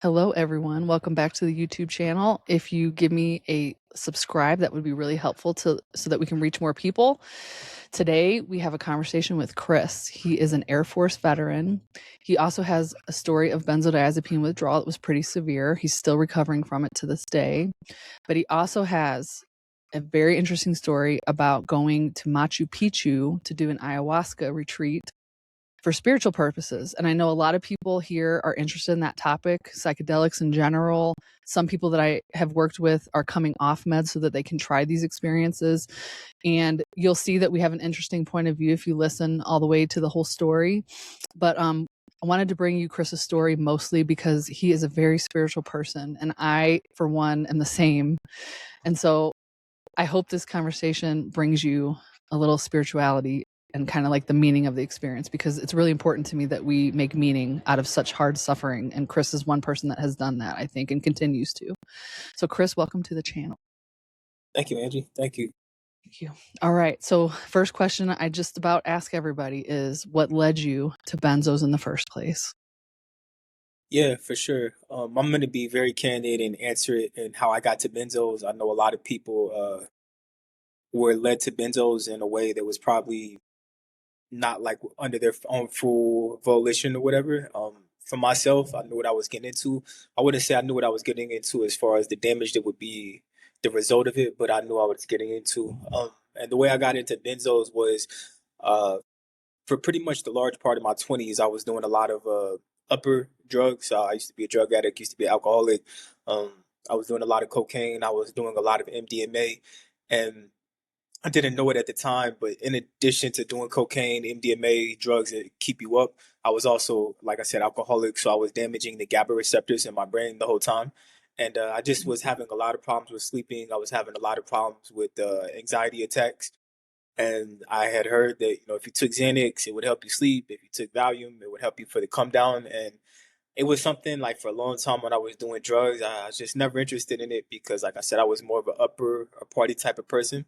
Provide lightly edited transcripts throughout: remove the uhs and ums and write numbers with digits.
Hello, everyone. Welcome back to the YouTube channel. If you give me a subscribe, that would be really helpful so that we can reach more people. Today, we have a conversation with Chris. He is an Air Force veteran. He also has a story of benzodiazepine withdrawal that was pretty severe. He's still recovering from it to this day. But he also has a very interesting story about going to Machu Picchu to do an ayahuasca retreat for spiritual purposes. And I know a lot of people here are interested in that topic, psychedelics in general. Some people that I have worked with are coming off meds so that they can try these experiences. And you'll see that we have an interesting point of view if you listen all the way to the whole story. But I wanted to bring you Chris's story mostly because he is a very spiritual person. And I, for one, am the same. And so I hope this conversation brings you a little spirituality and kind of like the meaning of the experience, because it's really important to me that we make meaning out of such hard suffering. And Chris is one person that has done that, I think, and continues to. So Chris, welcome to the channel. Thank you, Angie. Thank you. Thank you. All right. So first question I just about ask everybody is, what led you to benzos in the first place? Yeah, for sure. I'm going to be very candid and answer it and how I got to benzos. I know a lot of people were led to benzos in a way that was probably not like under their own full volition or whatever. For myself, I knew what I was getting into. I wouldn't say I knew what I was getting into as far as the damage that would be the result of it, but I knew I was getting into. And the way I got into benzos was uh, for pretty much the large part of my 20s, I was doing a lot of upper drugs. I used to be a drug addict, used to be an alcoholic. I was doing a lot of cocaine. I was doing a lot of MDMA. And I didn't know it at the time, but in addition to doing cocaine, MDMA, drugs that keep you up, I was also, like I said, alcoholic. So I was damaging the GABA receptors in my brain the whole time. And I just was having a lot of problems with sleeping. I was having a lot of problems with anxiety attacks. And I had heard that, if you took Xanax, it would help you sleep. If you took Valium, it would help you for the come down. And it was something like for a long time when I was doing drugs, I was just never interested in it because, like I said, I was more of an upper or party type of person.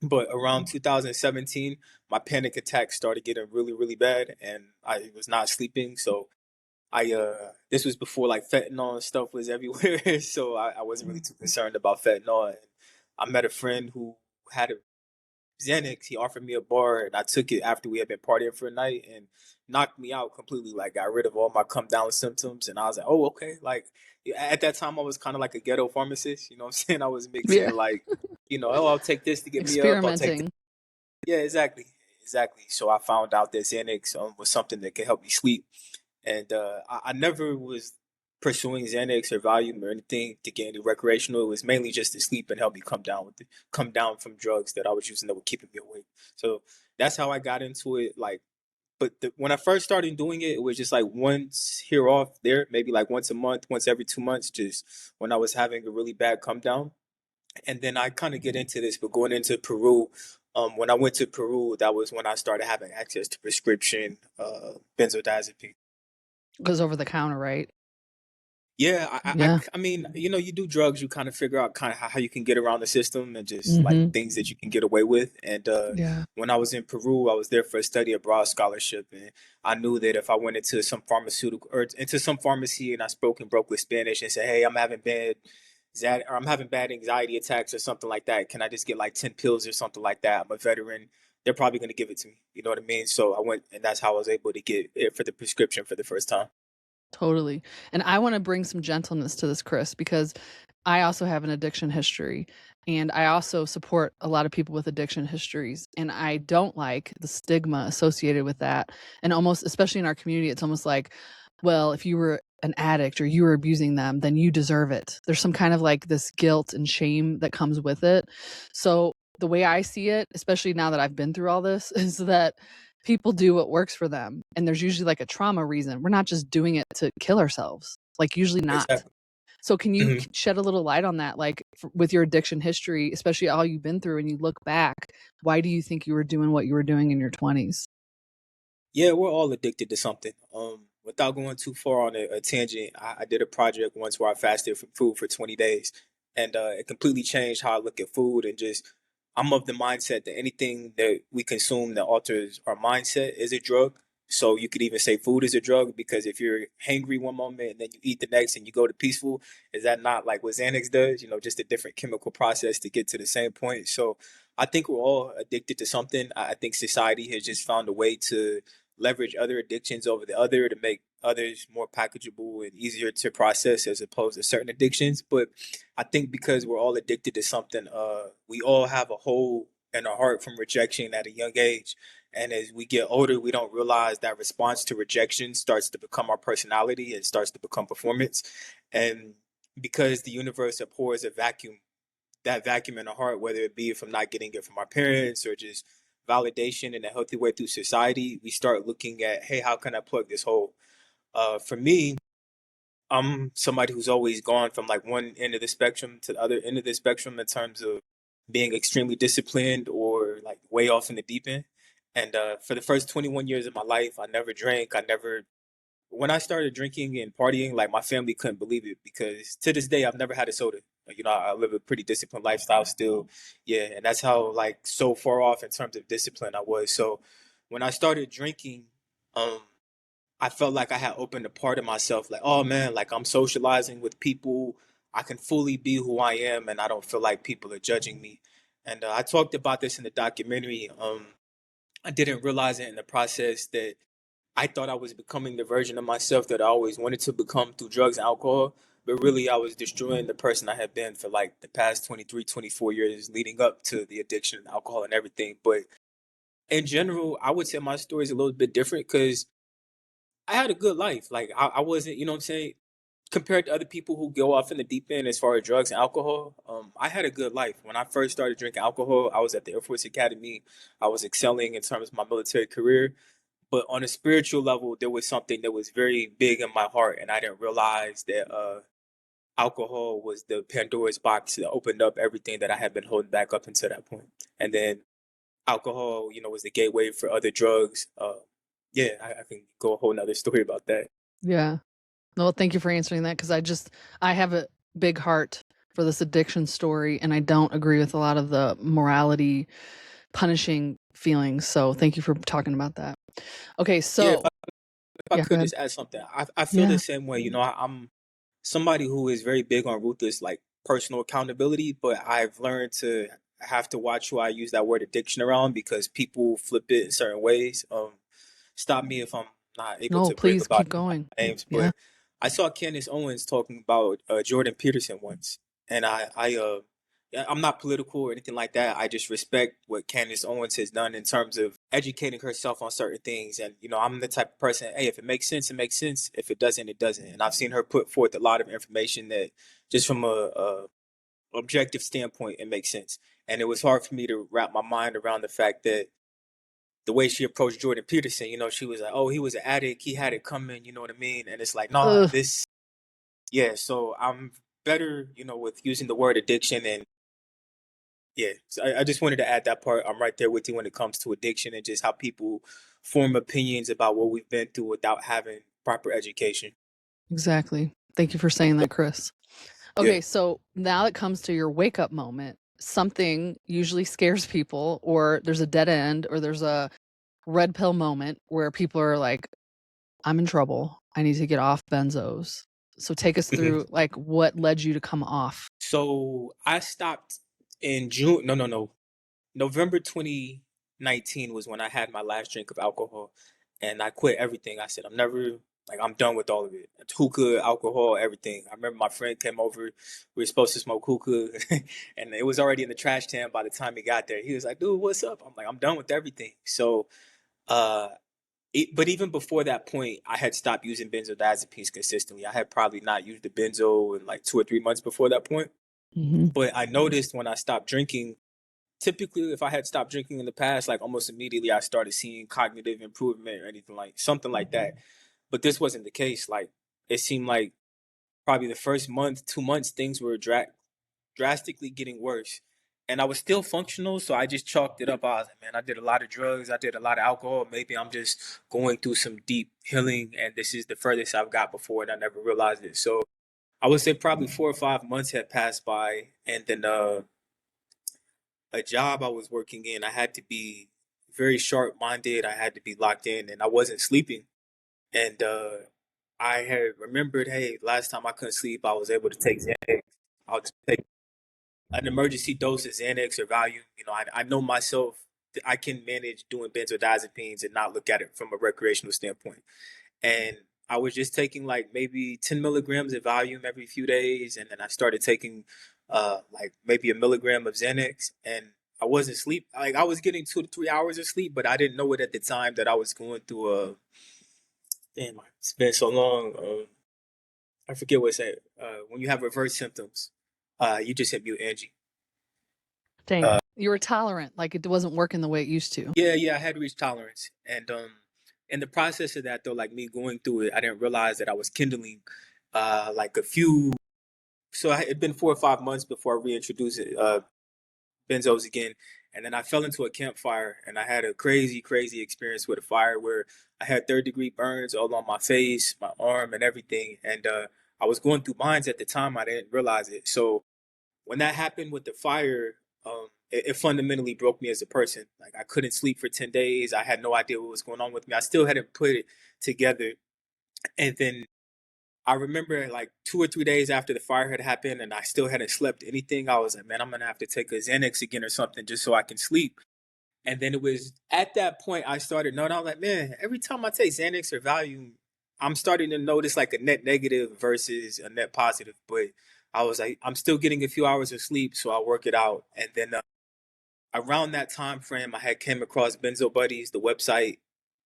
But around 2017, my panic attacks started getting really, really bad, and I was not sleeping. So this was before like fentanyl and stuff was everywhere. So I wasn't really too concerned about fentanyl. And I met a friend who had a Xanax. He offered me a bar, and I took it after we had been partying for a night, and knocked me out completely. Like, got rid of all my come down symptoms, and I was like, "Oh, okay." Like, at that time, I was kind of like a ghetto pharmacist. You know what I'm saying? I was mixing Yeah. like, oh, I'll take this to get me up. I'll take this. Experimenting. Yeah, exactly. So I found out that Xanax was something that could help me sleep, and I never was pursuing Xanax or Valium or anything to get any recreational. It was mainly just to sleep and help me come down from drugs that I was using that were keeping me awake. So that's how I got into it. Like, but when I first started doing it, it was just like once here off there, maybe like once a month, once every 2 months, just when I was having a really bad come down. And then I kind of get into this, but going into Peru, when I went to Peru, that was when I started having access to prescription benzodiazepine. Goes over the counter, right? Yeah, Yeah. I mean, you do drugs, you kind of figure out kind of how you can get around the system and just like Mm-hmm. things that you can get away with. And Yeah. when I was in Peru, I was there for a study abroad scholarship, and I knew that if I went into some pharmaceutical or into some pharmacy and I spoke and broke with Spanish and said, "Hey, I'm having bad anxiety attacks or something like that. Can I just get like 10 pills or something like that? I'm a veteran." They're probably going to give it to me. You know what I mean? So I went, and that's how I was able to get it for the prescription for the first time. Totally. And I want to bring some gentleness to this, Chris, because I also have an addiction history. And I also support a lot of people with addiction histories. And I don't like the stigma associated with that. And almost, especially in our community, it's almost like, well, if you were an addict or you were abusing them, then you deserve it. There's some kind of like this guilt and shame that comes with it. So the way I see it, especially now that I've been through all this, is that people do what works for them. And there's usually like a trauma reason. We're not just doing it to kill ourselves, like usually not. Exactly. So can you Mhm. shed a little light on that? Like with your addiction history, especially all you've been through and you look back, why do you think you were doing what you were doing in your 20s? Yeah, we're all addicted to something. Without going too far on a tangent, I did a project once where I fasted from food for 20 days, and it completely changed how I look at food. And just, I'm of the mindset that anything that we consume that alters our mindset is a drug. So you could even say food is a drug, because if you're hangry one moment and then you eat the next and you go to peaceful, is that not like what Xanax does? Just a different chemical process to get to the same point. So I think we're all addicted to something. I think society has just found a way to leverage other addictions over the other to make others more packageable and easier to process as opposed to certain addictions. But I think because we're all addicted to something, we all have a hole in our heart from rejection at a young age. And as we get older, we don't realize that response to rejection starts to become our personality and starts to become performance. And because the universe abhors a vacuum, that vacuum in our heart, whether it be from not getting it from our parents or just validation in a healthy way through society, we start looking at, hey, how can I plug this hole? For me, I'm somebody who's always gone from like one end of the spectrum to the other end of the spectrum in terms of being extremely disciplined or like way off in the deep end. And for the first 21 years of my life, I never drank. When I started drinking and partying, like my family couldn't believe it, because to this day, I've never had a soda. I live a pretty disciplined lifestyle still. Yeah. And that's how like so far off in terms of discipline I was. So when I started drinking, um, I felt like I had opened a part of myself, like, oh man, like I'm socializing with people. I can fully be who I am, and I don't feel like people are judging me. And I talked about this in the documentary. I didn't realize it in the process that I thought I was becoming the version of myself that I always wanted to become through drugs and alcohol. But really, I was destroying the person I had been for like the past 23, 24 years leading up to the addiction and alcohol and everything. But in general, I would say my story is a little bit different because I had a good life. Like I wasn't, you know what I'm saying? Compared to other people who go off in the deep end as far as drugs and alcohol, I had a good life. When I first started drinking alcohol, I was at the Air Force Academy. I was excelling in terms of my military career. But on a spiritual level, there was something that was very big in my heart, and I didn't realize that alcohol was the Pandora's box that opened up everything that I had been holding back up until that point. And then alcohol, was the gateway for other drugs. Yeah, I can go a whole nother story about that. Yeah. Well, thank you for answering that, because I have a big heart for this addiction story, and I don't agree with a lot of the morality punishing feelings. So thank you for talking about that. Okay, Yeah, so if I yeah, go could ahead. just add something, I feel the Yeah. same way. I'm somebody who is very big on ruthless, like personal accountability, but I've learned to have to watch who I use that word addiction around, because people flip it in certain ways. Stop me if I'm not able No, to bring please about keep going. names, Yeah. but I saw Candace Owens talking about Jordan Peterson once, and yeah, I'm not political or anything like that. I just respect what Candace Owens has done in terms of educating herself on certain things. And I'm the type of person, hey, if it makes sense, it makes sense. If it doesn't, it doesn't. And I've seen her put forth a lot of information that just from a objective standpoint, it makes sense. And it was hard for me to wrap my mind around the fact that the way she approached Jordan Peterson, she was like, oh, he was an addict, he had it coming, you know what I mean? And it's like, nah, Ugh, yeah. So I'm better, with using the word addiction. And yeah, so I just wanted to add that part. I'm right there with you when it comes to addiction and just how people form opinions about what we've been through without having proper education. exactly. Thank you for saying that, Chris. Yeah. Okay, so now it comes to your wake up moment. Something usually scares people, or there's a dead end, or there's a red pill moment where people are like, I'm in trouble. I need to get off benzos. So take us Mhm. through like what led you to come off. So I stopped in June. No, no, no. November 2019 was when I had my last drink of alcohol, and I quit everything. I said, I'm done with all of it. Hookah, alcohol, everything. I remember my friend came over. We were supposed to smoke hookah, and it was already in the trash can by the time he got there. He was like, dude, what's up? I'm like, I'm done with everything. So, uh, but even before that point, I had stopped using benzodiazepines consistently. I had probably not used the benzo in like 2 or 3 months before that point. Hmm. But I noticed when I stopped drinking, typically if I had stopped drinking in the past, like almost immediately I started seeing cognitive improvement or anything like something like that. But this wasn't the case. Like it seemed like probably the first month, 2 months, things were drastically getting worse. And I was still functional, so I just chalked it up. I was like, man, I did a lot of drugs, I did a lot of alcohol. Maybe I'm just going through some deep healing, and this is the furthest I've got before, and I never realized it. So I would say probably 4 or 5 months had passed by, and then a job I was working in, I had to be very sharp-minded. I had to be locked in, and I wasn't sleeping. And I had remembered, hey, last time I couldn't sleep, I was able to take Xanax. I'll just take an emergency dose of Xanax or Valium. I know myself that I can manage doing benzodiazepines and not look at it from a recreational standpoint. And I was just taking like maybe 10 milligrams of Valium every few days, and then I started taking like maybe a milligram of Xanax, and I wasn't sleep. Like I was getting 2 to 3 hours of sleep, but I didn't know it at the time that I was going through a. Damn, it's been so long. I forget what it's at. When you have reverse symptoms, you just hit mute, Angie. Dang, you were tolerant, like it wasn't working the way it used to. Yeah, I had reached tolerance, and in the process of that, though, like me going through it, I didn't realize that I was kindling, like a few. So it'd been 4 or 5 months before I reintroduced it, benzos again, and then I fell into a campfire, and I had a crazy, crazy experience with a fire where I had third-degree burns all on my face, my arm, and everything, and I was going through mines at the time. I didn't realize it, so when that happened with the fire, it fundamentally broke me as a person. Like I couldn't sleep for 10 days. I had no idea what was going on with me. I still hadn't put it together. And then I remember like 2 or 3 days after the fire had happened, and I still hadn't slept anything. I was like, man, I'm gonna have to take a Xanax again or something just so I can sleep. And then it was at that point I started knowing. I was like, man, every time I take Xanax or Valium, I'm starting to notice like a net negative versus a net positive. But I was like, I'm still getting a few hours of sleep, so I'll work it out. And then around that time frame, I had came across Benzo Buddies, the website,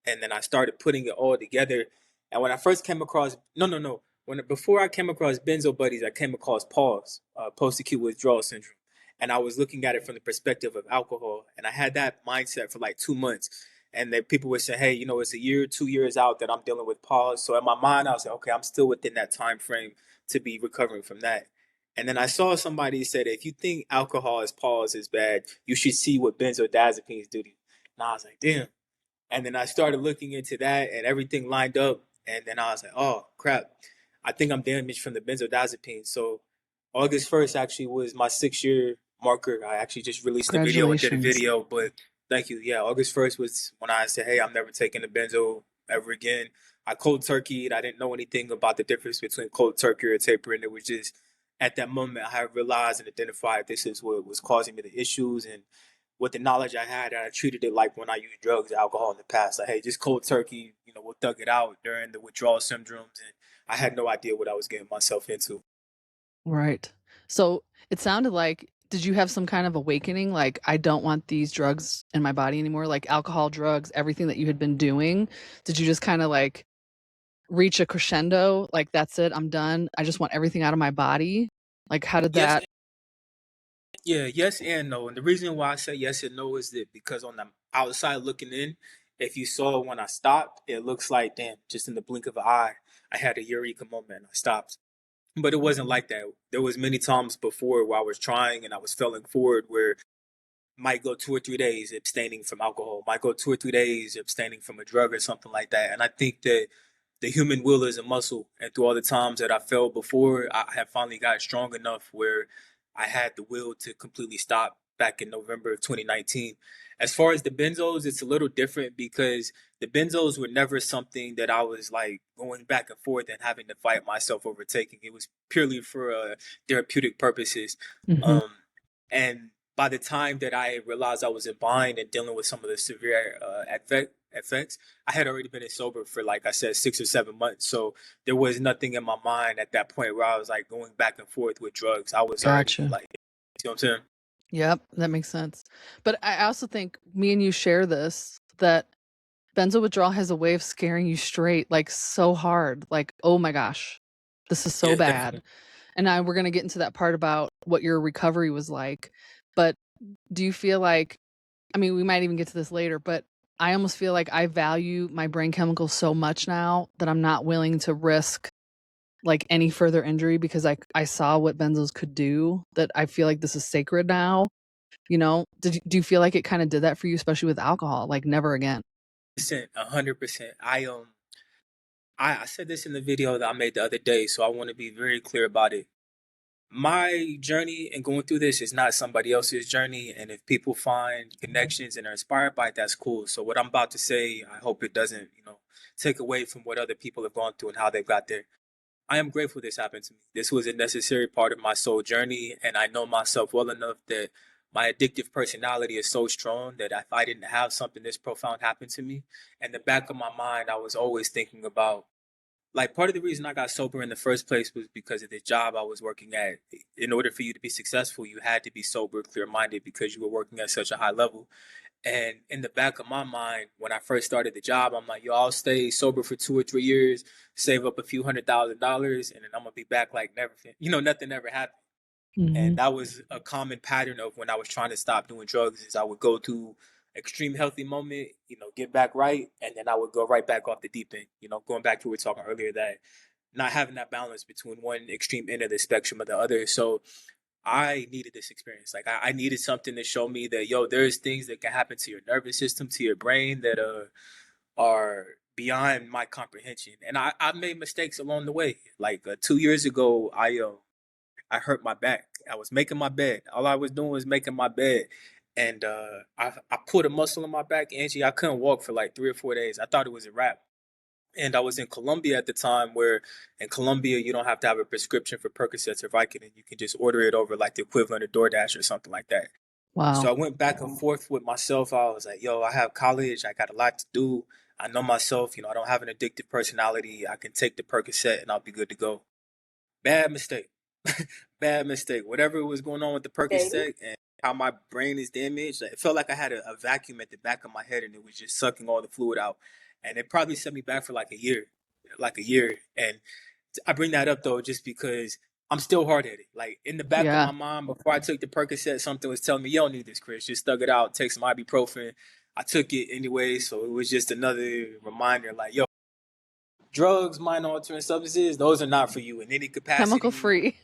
and then I started putting it all together. And when I first came across, no, when before I came across Benzo Buddies, I came across PAWS, post-acute withdrawal syndrome, and I was looking at it from the perspective of alcohol, and I had that mindset for like 2 months. And then people would say, hey, it's a year, 2 years out that I'm dealing with PAWS. So in my mind, I was like, okay, I'm still within that time frame to be recovering from that. And then I saw somebody said, if you think alcohol is pause is bad, you should see what benzodiazepines do to you. And I was like, damn. And then I started looking into that and everything lined up. And then I was like, oh, crap. I think I'm damaged from the benzodiazepines. So August 1st actually was my 6 year marker. I actually just released a video and did a Congratulations. video, but thank you. Yeah, August 1st was when I said, hey, I'm never taking a benzo ever again. I cold turkeyed. I didn't know anything about the difference between cold turkey or tapering. It was just at that moment I had realized and identified this is what was causing me the issues. And with the knowledge I had, I treated it like when I used drugs, alcohol in the past. Like, hey, just cold turkey, we'll thug it out during the withdrawal syndromes. And I had no idea what I was getting myself into. Right. So it sounded like, did you have some kind of awakening? Like, I don't want these drugs in my body anymore, like alcohol, drugs, everything that you had been doing. Did you just kind of like reach a crescendo? Like, that's it, I'm done. I just want everything out of my body. Like, how did Yes, that? yeah, yes and no. And the reason why I say yes and no is that because on the outside looking in, if you saw when I stopped, it looks like, damn, just in the blink of an eye, I had a eureka moment and I stopped. But it wasn't like that. There was many times before where I was trying and I was failing forward where might go 2 or 3 days abstaining from alcohol, might go 2 or 3 days abstaining from a drug or something like that. And I think that the human will is a muscle. And through all the times that I failed before, I have finally got strong enough where I had the will to completely stop back in November of 2019. As far as the benzos, it's a little different because the benzos were never something that I was like going back and forth and having to fight myself over taking. It was purely for therapeutic purposes. Mhm. Um, and by the time that I realized I was in bind and dealing with some of the severe effects, I had already been sober for, like I said, 6 or 7 months. So there was nothing in my mind at that point where I was like going back and forth with drugs. I was already Gotcha. like, you know what I'm saying? Yep, that makes sense. But I also think me and you share this, that benzo withdrawal has a way of scaring you straight, like so hard. Like, oh my gosh, this is so Yeah, bad. definitely. And we're going to get into that part about what your recovery was like. But do you feel like, I mean, we might even get to this later, but I almost feel like I value my brain chemicals so much now that I'm not willing to risk like any further injury because I saw what benzos could do, that I feel like this is sacred now. Do you feel like it kind of did that for you, especially with alcohol? Like, never again. 100%. I said this in the video that I made the other day, so I want to be very clear about it. My journey and going through this is not somebody else's journey. And if people find connections and are inspired by it, that's cool. So what I'm about to say, I hope it doesn't, take away from what other people have gone through and how they've got there. I am grateful this happened to me. This was a necessary part of my soul journey, and I know myself well enough that my addictive personality is so strong that if I didn't have something this profound happen to me, in the back of my mind, I was always thinking about, like, part of the reason I got sober in the first place was because of the job I was working at. In order for you to be successful, you had to be sober, clear minded, because you were working at such a high level. And in the back of my mind, when I first started the job, I'm like, yo, I'll stay sober for 2 or 3 years, save up a few $100,000, and then I'm gonna be back like never, nothing ever happened. And Mm-hmm. that was a common pattern of when I was trying to stop doing drugs. Is I would go through extreme healthy moment, get back right, and then I would go right back off the deep end. Going back to what we were talking earlier, that not having that balance between one extreme end of the spectrum or the other. So I needed this experience. Like I needed something to show me that, yo, there's things that can happen to your nervous system, to your brain, that are beyond my comprehension. And I made mistakes along the way. Like 2 years ago, I hurt my back. I was making my bed. All I was doing was making my bed. And I pulled a muscle in my back, Angie. I couldn't walk for like 3 or 4 days. I thought it was a wrap. And I was in Colombia at the time, where in Colombia you don't have to have a prescription for Percocets or Vicodin. You can just order it over like the equivalent of DoorDash or something like that. So Wow. I went back and forth with myself. I was like, yo, I have college. I got a lot to do. I know myself. I don't have an addictive personality. I can take the Percocet and I'll be good to go. Bad mistake. Bad mistake. Whatever was going on with the Percocet and how my brain is damaged, it felt like I had a vacuum at the back of my head and it was just sucking all the fluid out. And it probably set me back for like a year. Like a year. And I bring that up though, just because I'm still hard headed. Like in the back of Yeah. my mind, before I took the Percocet, something was telling me, "You don't need this, Chris. Just thug it out. Take some ibuprofen." I took it anyway, so it was just another reminder. Like, yo, drugs, mind altering substances, those are not for you in any Chemical capacity. free.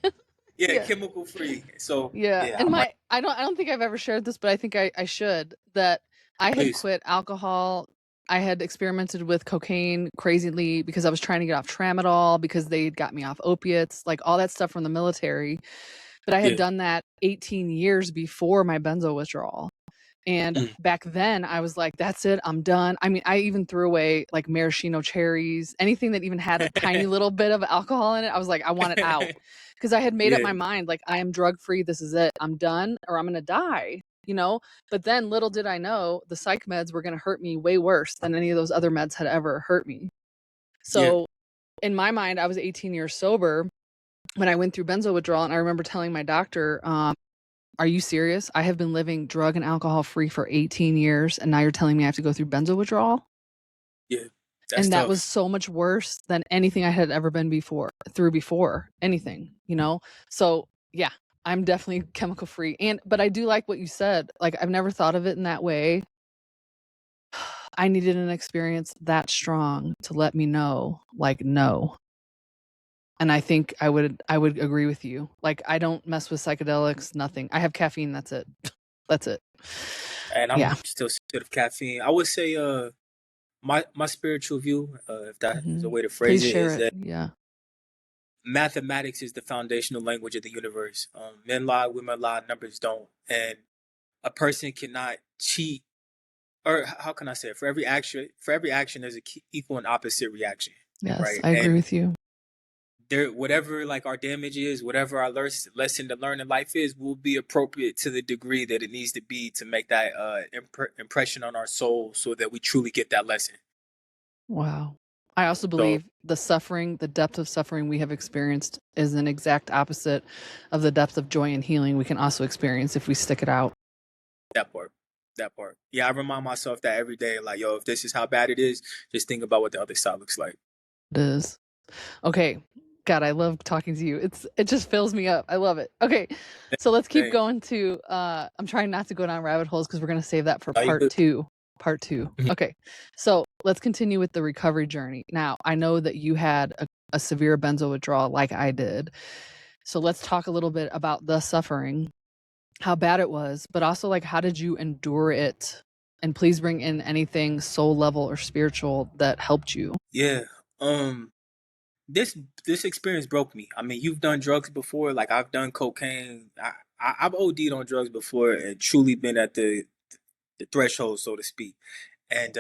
Yeah, Yeah. chemical free. So Yeah. yeah, And I might I don't think I've ever shared this, but I think I should, that I had please. quit alcohol. I had experimented with cocaine crazily because I was trying to get off tramadol because they got me off opiates, like all that stuff from the military. But I had Yeah. done that 18 years before my benzo withdrawal. And Mm. back then I was like, that's it, I'm done. I mean, I even threw away like maraschino cherries, anything that even had a tiny little bit of alcohol in it. I was like, I want it out. Because I had made up Yeah. my mind, like, I am drug free. This is it. I'm done or I'm going to die, you know? But then little did I know the psych meds were going to hurt me way worse than any of those other meds had ever hurt me. Yeah. So in my mind, I was 18 years sober when I went through benzo withdrawal. And I remember telling my doctor, are you serious? I have been living drug and alcohol free for 18 years, and now you're telling me I have to go through benzo withdrawal? Yeah. That's And that was tough. so much worse than anything I had ever been before, anything, you know? So, yeah, I'm definitely chemical free. But I do like what you said. Like, I've never thought of it in that way. I needed an experience that strong to let me know, like, no. And I think I would agree with you. Like, I don't mess with psychedelics, nothing. I have caffeine, that's it. That's it. And Yeah. I'm still scared of caffeine. I would say my spiritual view, if that is a Mhm. way to phrase Please it, share is it. that Yeah. mathematics is the foundational language of the universe. Men lie, women lie, numbers don't. And a person cannot cheat, or how can I say it? For every action, there's equal and opposite reaction, Yes, right? I agree And with you. there, whatever like our damage is, whatever our lesson to learn in life is, will be appropriate to the degree that it needs to be to make that impression on our soul, so that we truly get that lesson. Wow. I also So believe the depth of suffering we have experienced is an exact opposite of the depth of joy and healing we can also experience if we stick it out. that part. That part. Yeah, I remind myself that every day. Like, yo, if this is how bad it is, just think about what the other side looks like. It is. Okay. God, I love talking to you. It just fills me up. I love it. Okay. So let's keep Dang. going to I'm trying not to go down rabbit holes because we're gonna save that for Are you part good? two. Part two. Mhm. Okay. So let's continue with the recovery journey. Now, I know that you had a severe benzo withdrawal like I did. So let's talk a little bit about the suffering, how bad it was, but also like how did you endure it? And please bring in anything soul level or spiritual that helped you. Yeah. Um. this experience broke me. I mean, you've done drugs before, like I've done cocaine. I've OD'd on drugs before and truly been at the threshold, so to speak. And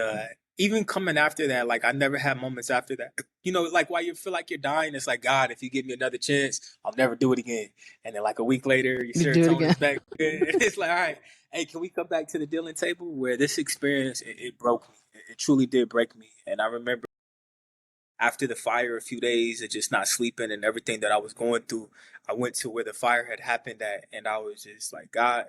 even coming after that, like I never had moments after that. You know, like while you feel like you're dying, it's like, God, if you give me another chance, I'll never do it again. And then like a week later, your You do it again. serotonin's back. And it's like, all right, hey, can we come back to the dealing table? Where this experience, it broke me. It truly did break me. And I remember after the fire, a few days of just not sleeping and everything that I was going through, I went to where the fire had happened at, and I was just like, God,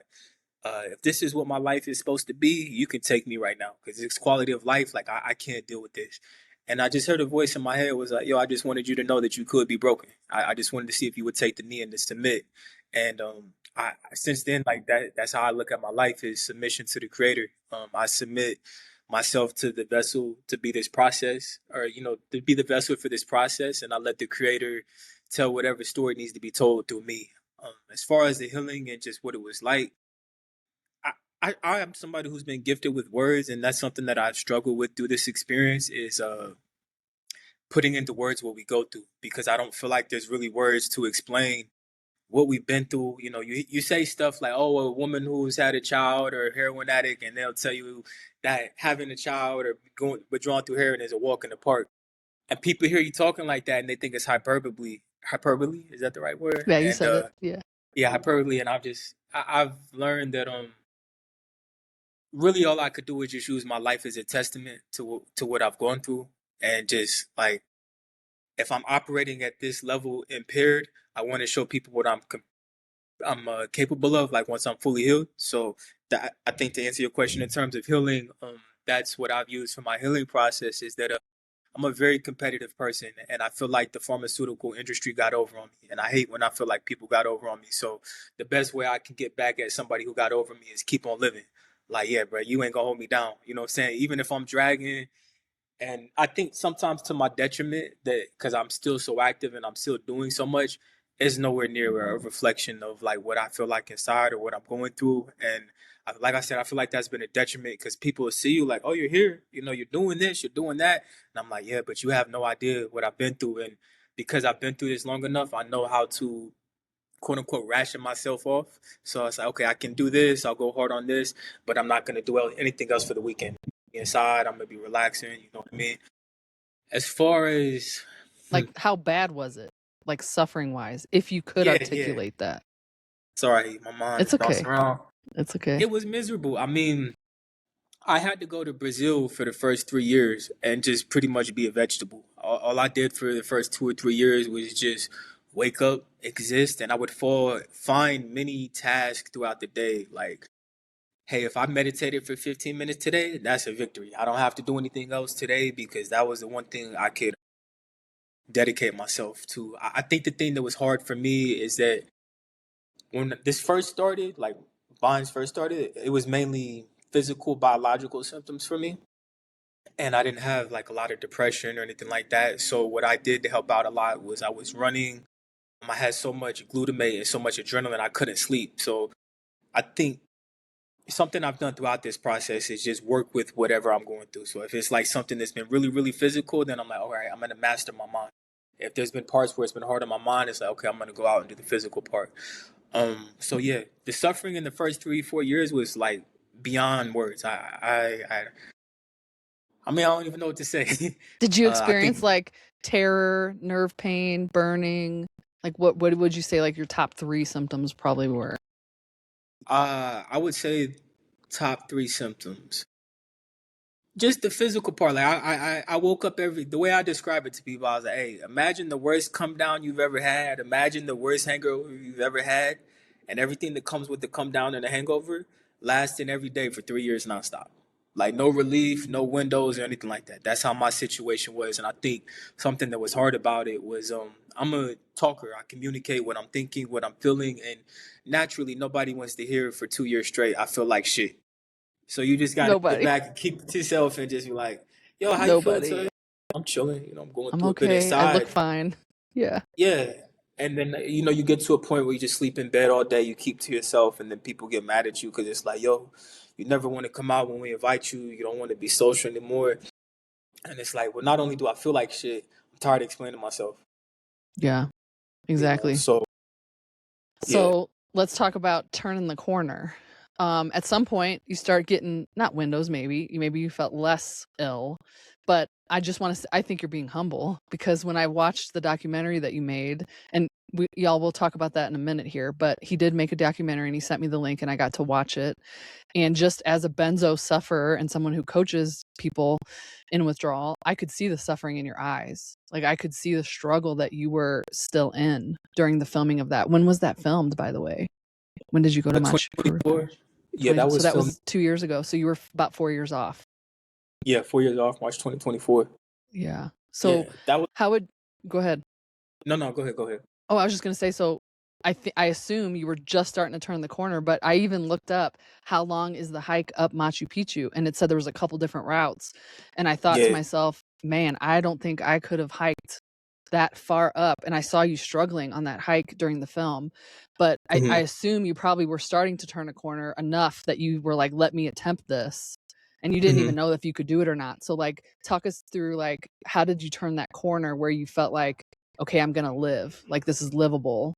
if this is what my life is supposed to be, you can take me right now because it's quality of life. Like I can't deal with this. And I just heard a voice in my head was like, yo, I just wanted you to know that you could be broken. I just wanted to see if you would take the knee and to submit. And I since then, like that's how I look at my life is submission to the creator. I submit myself to the vessel to be this process or, to be the vessel for this process. And I let the creator tell whatever story needs to be told through me. As far as the healing and just what it was like, I am somebody who's been gifted with words, and that's something that I've struggled with through this experience is putting into words what we go through because I don't feel like there's really words to explain what we've been through. You know, you say stuff like, oh, a woman who's had a child or a heroin addict, and they'll tell you that having a child or going withdrawing through heroin is a walk in the park. And people hear you talking like that and they think it's hyperbole. Hyperbole, is that the right word? Yeah, you And said it. Yeah. yeah, hyperbole. And I've learned that really all I could do is just use my life as a testament to what I've gone through, and just like if I'm operating at this level impaired, I want to show people what I'm capable of. Like once I'm fully healed. So that I think to answer your question in terms of healing, that's what I've used for my healing process. Is that I'm a very competitive person, and I feel like the pharmaceutical industry got over on me, and I hate when I feel like people got over on me. So the best way I can get back at somebody who got over me is keep on living. Like, yeah, bro, you ain't gonna hold me down. You know what I'm saying? Even if I'm dragging, and I think sometimes to my detriment that because I'm still so active and I'm still doing so much, is nowhere near a reflection of like what I feel like inside or what I'm going through. And like I said, I feel like that's been a detriment because people will see you like, oh, you're here, you're doing this, you're doing that, and I'm like, yeah, but you have no idea what I've been through. And because I've been through this long enough, I know how to quote unquote ration myself off. So it's like, okay, I can do this, I'll go hard on this, but I'm not gonna do anything else for the weekend. Inside, I'm gonna be relaxing, you know what I mean? As far as Like, how bad was it? Like, suffering wise, if you could yeah. articulate that. Sorry, my mind It's is bouncing okay. around. It's okay. It was miserable. I mean, I had to go to Brazil for the first 3 years and just pretty much be a vegetable. All I did for the first 2 or 3 years was just wake up, exist, and I would find many tasks throughout the day. Like, hey, if I meditated for 15 minutes today, that's a victory. I don't have to do anything else today because that was the one thing I could dedicate myself to. I think the thing that was hard for me is that when this first started, like Vines first started, it was mainly physical, biological symptoms for me. And I didn't have like a lot of depression or anything like that. So what I did to help out a lot was I was running. I had so much glutamate and so much adrenaline, I couldn't sleep. So I think something I've done throughout this process is just work with whatever I'm going through. So if it's like something that's been really, really physical, then I'm like, all right, I'm gonna master my mind. If there's been parts where it's been hard on my mind, it's like, okay, I'm gonna go out and do the physical part. So yeah, the suffering in the first 3, 4 years was like beyond words. I mean, I don't even know what to say. Did you I think experience like terror, nerve pain, burning? Like, what would you say like your top 3 symptoms probably were? I would say top 3 symptoms. Just the physical part. Like I woke up the way I describe it to people, I was like, hey, imagine the worst come down you've ever had. Imagine the worst hangover you've ever had, and everything that comes with the come down and the hangover lasting every day for 3 years nonstop. Like no relief, no windows or anything like that. That's how my situation was. And I think something that was hard about it was I'm a talker. I communicate what I'm thinking, what I'm feeling, and naturally nobody wants to hear it for 2 years straight. I feel like shit. So you just gotta sit Nobody. back and keep it to yourself and just be like, yo, how you feeling Nobody. today? I'm chilling, I'm going I'm through it. But okay. I look inside, fine. Yeah. yeah. And then, you get to a point where you just sleep in bed all day, you keep to yourself, and then people get mad at you because it's like, yo, you never want to come out when we invite you. You don't want to be social anymore. And it's like, well, not only do I feel like shit, I'm tired of explaining myself. Yeah, exactly. So yeah. So let's talk about turning the corner. At some point, you start getting not windows. Maybe you felt less ill, but I just want to. I think you're being humble because when I watched the documentary that you made, and y'all will talk about that in a minute here, but he did make a documentary and he sent me the link and I got to watch it. And just as a benzo sufferer and someone who coaches people in withdrawal, I could see the suffering in your eyes. Like I could see the struggle that you were still in during the filming of that. When was that filmed, by the way? When did you go to Machu? 2024. Yeah, 20, that so was that filmed. was 2 years ago. So you were about 4 years off. Yeah, 4 years off, March 2024. Yeah. So Yeah, that was how would go ahead? no. Go ahead. Go ahead. Oh, I was just gonna say. So I assume you were just starting to turn the corner, but I even looked up how long is the hike up Machu Picchu, and it said there was a couple different routes, and I thought to Yeah. myself, man, I don't think I could have hiked that far up. And I saw you struggling on that hike during the film, but I hmm assume you probably were starting to turn a corner enough that you were like, let me attempt this. And you didn't hmm even know if you could do it or not. So like talk us through like how did you turn that corner where you felt like, okay, I'm gonna live. Like this is livable.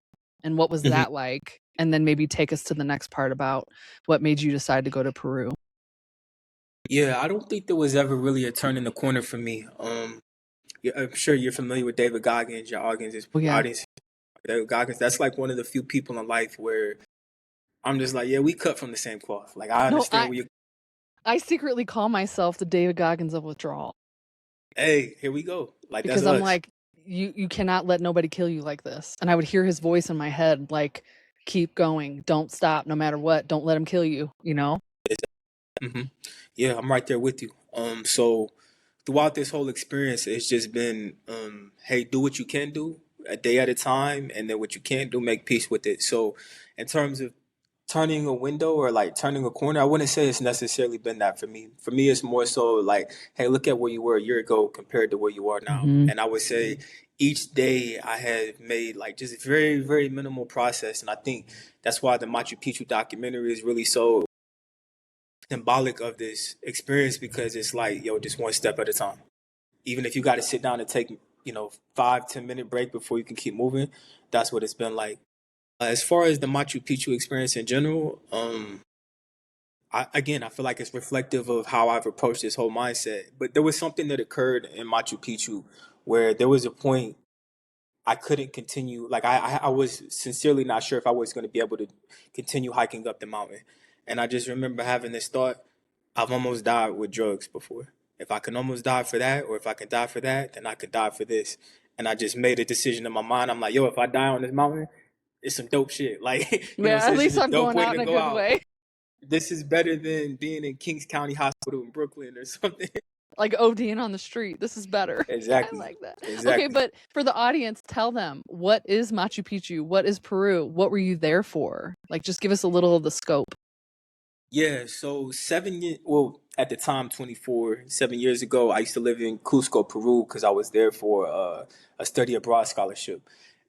And what was hmm that like? And then maybe take us to the next part about what made you decide to go to Peru. Yeah, I don't think there was ever really a turn in the corner for me. Yeah, I'm sure you're familiar with David Goggins. Your Oh yeah. audience, David Goggins. That's like one of the few people in life where I'm just like, yeah, we cut from the same cloth. Like I No, understand where you. I secretly call myself the David Goggins of withdrawal Hey, here we go. Like that's because I'm us. like, you cannot let nobody kill you like this. And I would hear his voice in my head like, keep going, don't stop, no matter what, don't let him kill you, you know? hmm Yeah, I'm right there with you. So throughout this whole experience, it's just been, hey, do what you can do a day at a time, and then what you can't do, make peace with it. So, in terms of turning a window or like turning a corner, I wouldn't say it's necessarily been that for me. For me, it's more so like, hey, look at where you were a year ago compared to where you are now. Mm-hmm. And I would say each day I have made like just very, very minimal process. And I think that's why the Machu Picchu documentary is really so symbolic of this experience because it's like, yo, just one step at a time. Even if you got to sit down and take, 5-10 minute break before you can keep moving, that's what it's been like. As far as the Machu Picchu experience in general, I feel like it's reflective of how I've approached this whole mindset. But there was something that occurred in Machu Picchu where there was a point I couldn't continue. Like I was sincerely not sure if I was going to be able to continue hiking up the mountain. And I just remember having this thought: I've almost died with drugs before. If I can almost die for that, or if I can die for that, then I could die for this. And I just made a decision in my mind. I'm like, yo, if I die on this mountain, it's some dope shit. Like, Yeah, so at this is least a I'm dope going way out to in a go good out. way. This is better than being in Kings County Hospital in Brooklyn or something. Like ODing on the street. This is better. I Exactly. like that. Okay, Exactly. but for the audience, tell them what is Machu Picchu? What is Peru? What were you there for? Like, just give us a little of the scope. Yeah, so 7 years, well, at the time, 24, 7 years ago, I used to live in Cusco, Peru, because I was there for a study abroad scholarship.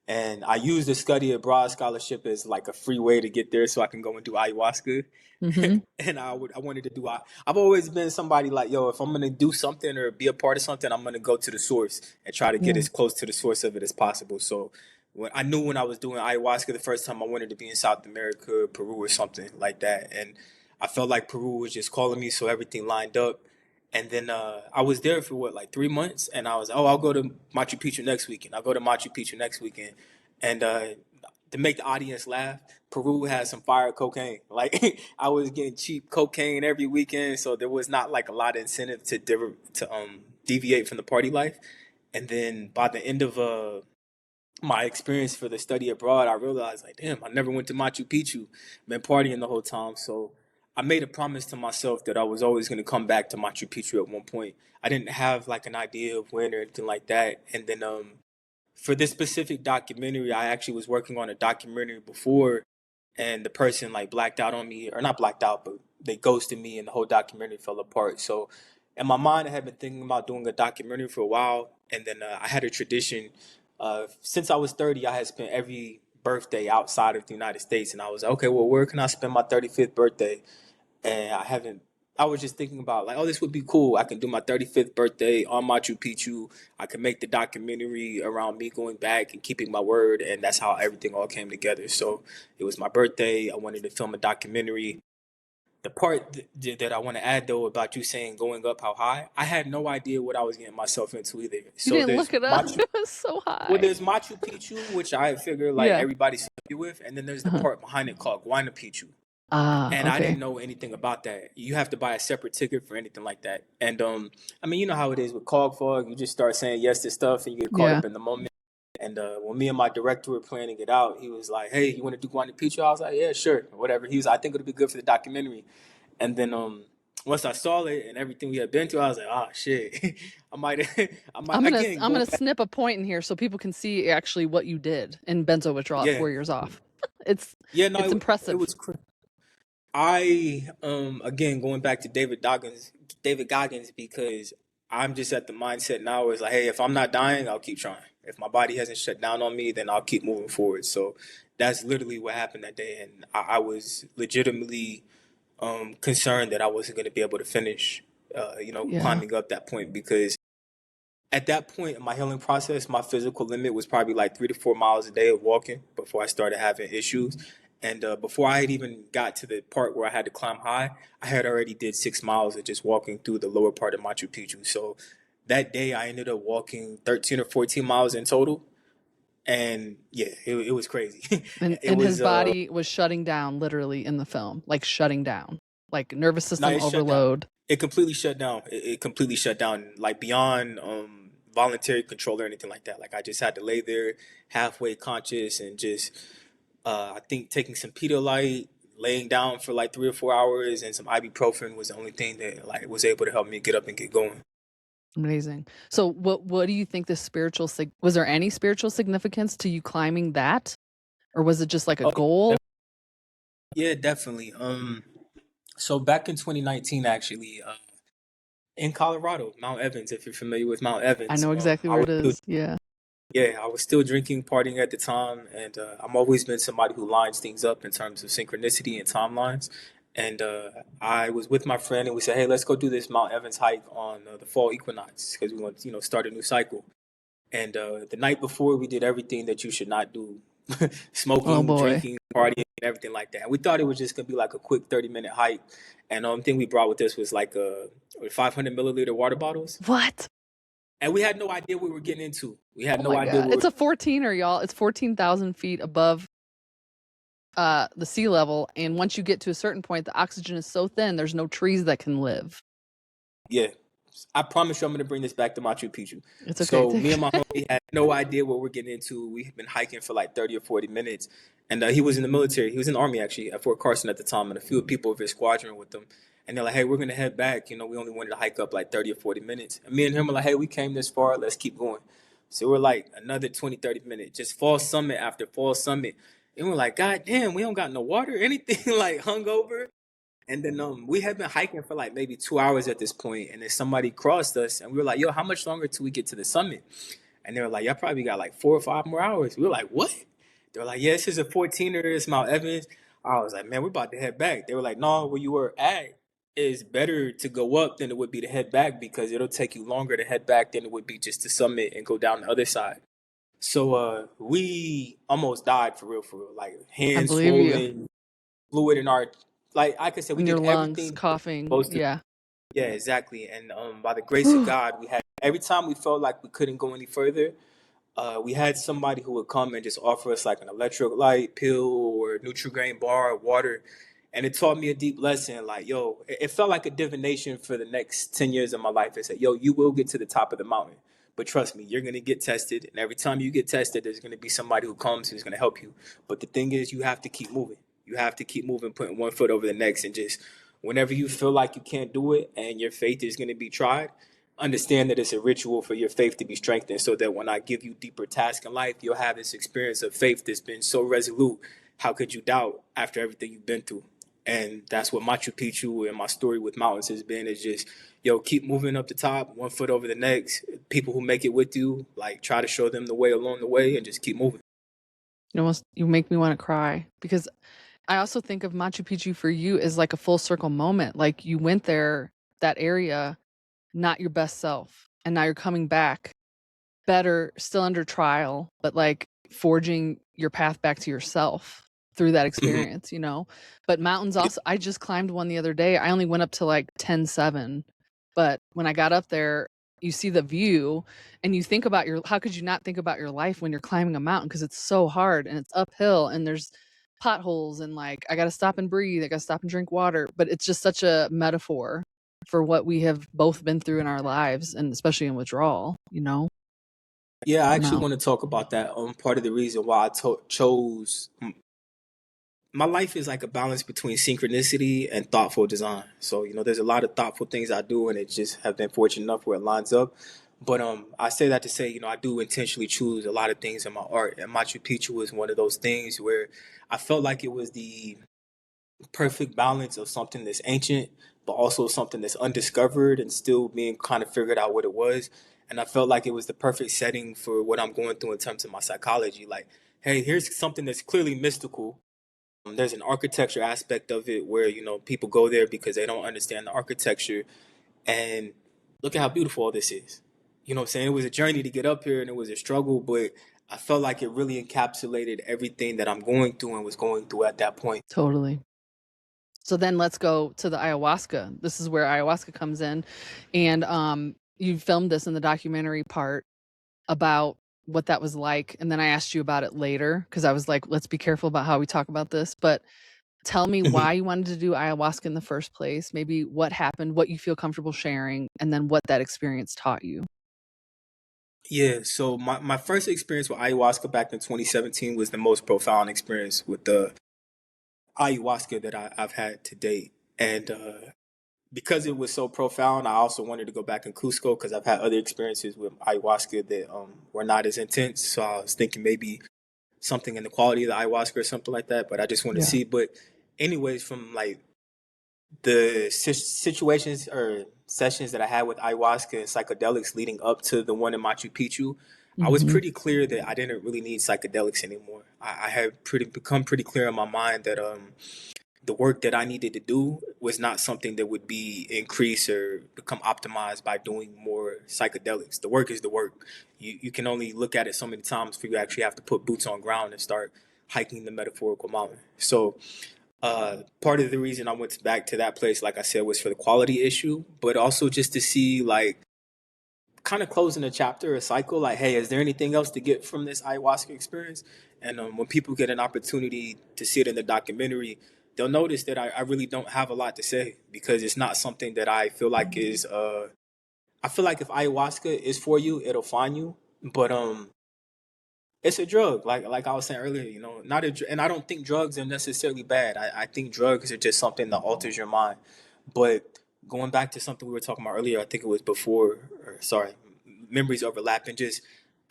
And I used the study abroad scholarship as like a free way to get there so I can go and do ayahuasca. Mm-hmm. And I wanted to do, I've always been somebody like, yo, if I'm going to do something or be a part of something, I'm going to go to the source and try to get Yeah. as close to the source of it as possible. So when I was doing ayahuasca the first time, I wanted to be in South America, Peru or something like that. And I felt like Peru was just calling me, so everything lined up. And then I was there for what, like 3 months, and I was, oh, I'll go to Machu Picchu next weekend. I'll go to Machu Picchu next weekend, and to make the audience laugh, Peru has some fire cocaine. Like I was getting cheap cocaine every weekend, so there was not like a lot of incentive to deviate from the party life. And then by the end of my experience for the study abroad, I realized like, damn, I never went to Machu Picchu, been partying the whole time. So I made a promise to myself that I was always going to come back to Machu Picchu at one point. I didn't have like an idea of when or anything like that. And then for this specific documentary, I actually was working on a documentary before, and the person like blacked out on me, or not blacked out, but they ghosted me, and the whole documentary fell apart. So in my mind, I had been thinking about doing a documentary for a while, and then I had a tradition. Since I was 30, I had spent every birthday outside of the United States, and I was like, okay, well, where can I spend my 35th birthday? And I haven't I was just thinking about like, oh, this would be cool. I can do my 35th birthday on Machu Picchu. I can make the documentary around me going back and keeping my word, and that's how everything all came together. So it was my birthday. I wanted to film a documentary. The part that I want to add though about you saying going up how high, I had no idea what I was getting myself into either. You So didn't there's look it up. Machu, It was so well, high. there's Machu Picchu, which I figure like Yeah. everybody's familiar with, and then there's the Uh-huh. part behind it called Huayna Picchu. Ah, And I okay. didn't know anything about that. You have to buy a separate ticket for anything like that. And I mean, you know how it is with cog fog. You just start saying yes to stuff, and you get caught Yeah. up in the moment. And when me and my director were planning it out, he was like, "Hey, you want to do Guana Picchu?" I was like, "Yeah, sure, whatever." He was, "I think it'll be good for the documentary." And then once I saw it and everything we had been through, I was like, "Ah, shit, I might, I might again I'm going gonna back." snip a point in here so people can see actually what you did in Benzo Withdrawal at Yeah, 4 years off. It's yeah, no, it's it impressive. was. I again going back to David Goggins, because I'm just at the mindset now is like, hey, if I'm not dying, I'll keep trying. If my body hasn't shut down on me, then I'll keep moving forward. So that's literally what happened that day, and I was legitimately concerned that I wasn't going to be able to finish, Yeah. climbing up that point, because at that point in my healing process, my physical limit was probably like 3 to 4 miles a day of walking before I started having issues. And before I had even got to the part where I had to climb high, I had already did 6 miles of just walking through the lower part of Machu Picchu. So that day I ended up walking 13 or 14 miles in total. And yeah, it was crazy. And It his was, body was shutting down literally in the film, like shutting down, like nervous no, system it shut down. overload. It completely shut down. It completely shut down, like beyond voluntary control or anything like that. Like I just had to lay there halfway conscious and just I think taking some Pedialyte, laying down for like 3 or 4 hours, and some ibuprofen was the only thing that like was able to help me get up and get going. Amazing. So what do you think the was there any spiritual significance to you climbing that? Or was it just like a Oh goal? yeah, definitely. So back in 2019, actually, in Colorado, Mount Evans, if you're familiar with Mount I Evans, know exactly I where was it still, is. Yeah. yeah, I was still drinking, partying at the time, and I've always been somebody who lines things up in terms of synchronicity and timelines. And I was with my friend, and we said, "Hey, let's go do this Mount Evans hike on the fall equinox because we want to, start a new cycle." And the night before, we did everything that you should not do: Oh smoking, boy. drinking, partying, and everything like that. And we thought it was just gonna be like a quick 30-minute hike. And the only thing we brought with us was like 500 milliliter water bottles. What? And we had no idea what we were getting into. We had Oh no my idea god. what we It's were. a 14er, y'all. It's 14,000 feet above the sea level. And once you get to a certain point, the oxygen is so thin, there's no trees that can live. Yeah, I promise you, I'm gonna bring this back to Machu Picchu. It's okay. So me and my homie had no idea what we're getting into. We had been hiking for like 30 or 40 minutes, and he was in the military. He was in the army actually at Fort Carson at the time, and a few people of his squadron with them. And they're like, "Hey, we're gonna head back. We only wanted to hike up like 30 or 40 minutes." And me and him were like, "Hey, we came this far. Let's keep going." So we're like another 20, 30 minutes, just fall summit after fall summit. And we're like, "God damn, we don't got no water, anything." Like hungover. And then we had been hiking for like maybe 2 hours at this point, and then somebody crossed us, and we were like, "Yo, how much longer till we get to the summit?" And they were like, "Y'all probably got like 4 or 5 more hours." We were like, "What?" They were like, "Yeah, this is a 14er. It's Mount Evans." I was like, "Man, we're about to head back." They were like, "No, where you were at is better to go up than it would be to head back because it'll take you longer to head back than it would be just to summit and go down the other side." So we almost died for real, like I hands believe you. swollen, fluid in our, like I said, we In your did lungs, everything we were coughing. supposed to. Yeah. Yeah, exactly. And by the grace of Whew. God, we had every time we felt like we couldn't go any further, we had somebody who would come and just offer us like an electrolyte pill or Nutri-Grain bar or water. And it taught me a deep lesson. Like, yo, it felt like a divination for the next 10 years of my life. It said, yo, you will get to the top of the mountain. But trust me, you're going to get tested. And every time you get tested, there's going to be somebody who comes who's going to help you. But the thing is, you have to keep moving. You have to keep moving, putting one foot over the next. And just whenever you feel like you can't do it and your faith is going to be tried, understand that it's a ritual for your faith to be strengthened so that when I give you deeper tasks in life, you'll have this experience of faith that's been so resolute. How could you doubt after everything you've been through? And that's what Machu Picchu and my story with mountains has been, is just, yo, keep moving up the top, one foot over the next. People who make it with you, like try to show them the way along the way and just keep moving. You make me want to cry because I also think of Machu Picchu for you as like a full circle moment. Like you went there, that area, not your best self, and now you're coming back better, still under trial, but like forging your path back to yourself through that Mhm. experience, you know? But mountains also, I just climbed one the other day. I only went up to like 10,700, but when I got up there, you see the view and you think about how could you not think about your life when you're climbing a mountain? Because it's so hard and it's uphill and there's potholes and like, I got to stop and breathe. I got to stop and drink water. But it's just such a metaphor for what we have both been through in our lives and especially in withdrawal, you know? Yeah, I actually Burnout. want to talk about that. Part of the reason why chose my life is like a balance between synchronicity and thoughtful design. So, there's a lot of thoughtful things I do, and it just have been fortunate enough where it lines up. But I say that to say, I do intentionally choose a lot of things in my art, and Machu Picchu was one of those things where I felt like it was the perfect balance of something that's ancient, but also something that's undiscovered and still being kind of figured out what it was. And I felt like it was the perfect setting for what I'm going through in terms of my psychology. Like, hey, here's something that's clearly mystical. There's an architecture aspect of it where people go there because they don't understand the architecture, and look at how beautiful all this is. You know what I'm saying? It was a journey to get up here, and it was a struggle, but I felt like it really encapsulated everything that I'm going through and was going through at that point. Totally. So then let's go to the ayahuasca. This is where ayahuasca comes in. And you filmed this in the documentary part about what that was like. And then I asked you about it later because I was like, let's be careful about how we talk about this. But tell me Mhm. why you wanted to do ayahuasca in the first place, maybe what happened, what you feel comfortable sharing, and then what that experience taught you. Yeah, so my first experience with ayahuasca back in 2017 was the most profound experience with the ayahuasca that I've had to date. And because it was so profound, I also wanted to go back in Cusco because I've had other experiences with ayahuasca that were not as intense. So I was thinking maybe something in the quality of the ayahuasca or something like that. But I just want to Yeah. see. But anyways, from like the situations or sessions that I had with ayahuasca and psychedelics leading up to the one in Machu Picchu, I was Hmm. pretty clear that I didn't really need psychedelics anymore. I had become pretty clear in my mind that the work that I needed to do was not something that would be increased or become optimized by doing more psychedelics. The work is the work. You can only look at it so many times before you actually have to put boots on ground and start hiking the metaphorical mountain. So part of the reason I went back to that place, like I said, was for the quality issue, but also just to see like kind of closing a chapter, a cycle. Like, hey, is there anything else to get from this ayahuasca experience? And when people get an opportunity to see it in the documentary, they'll notice that I really don't have a lot to say because it's not something that I feel like is. I feel like if ayahuasca is for you, it'll find you. But it's a drug, like I was saying earlier. Not and I don't think drugs are necessarily bad. I think drugs are just something that alters your mind. But going back to something we were talking about earlier, I think it was before, or sorry, memories overlap, and just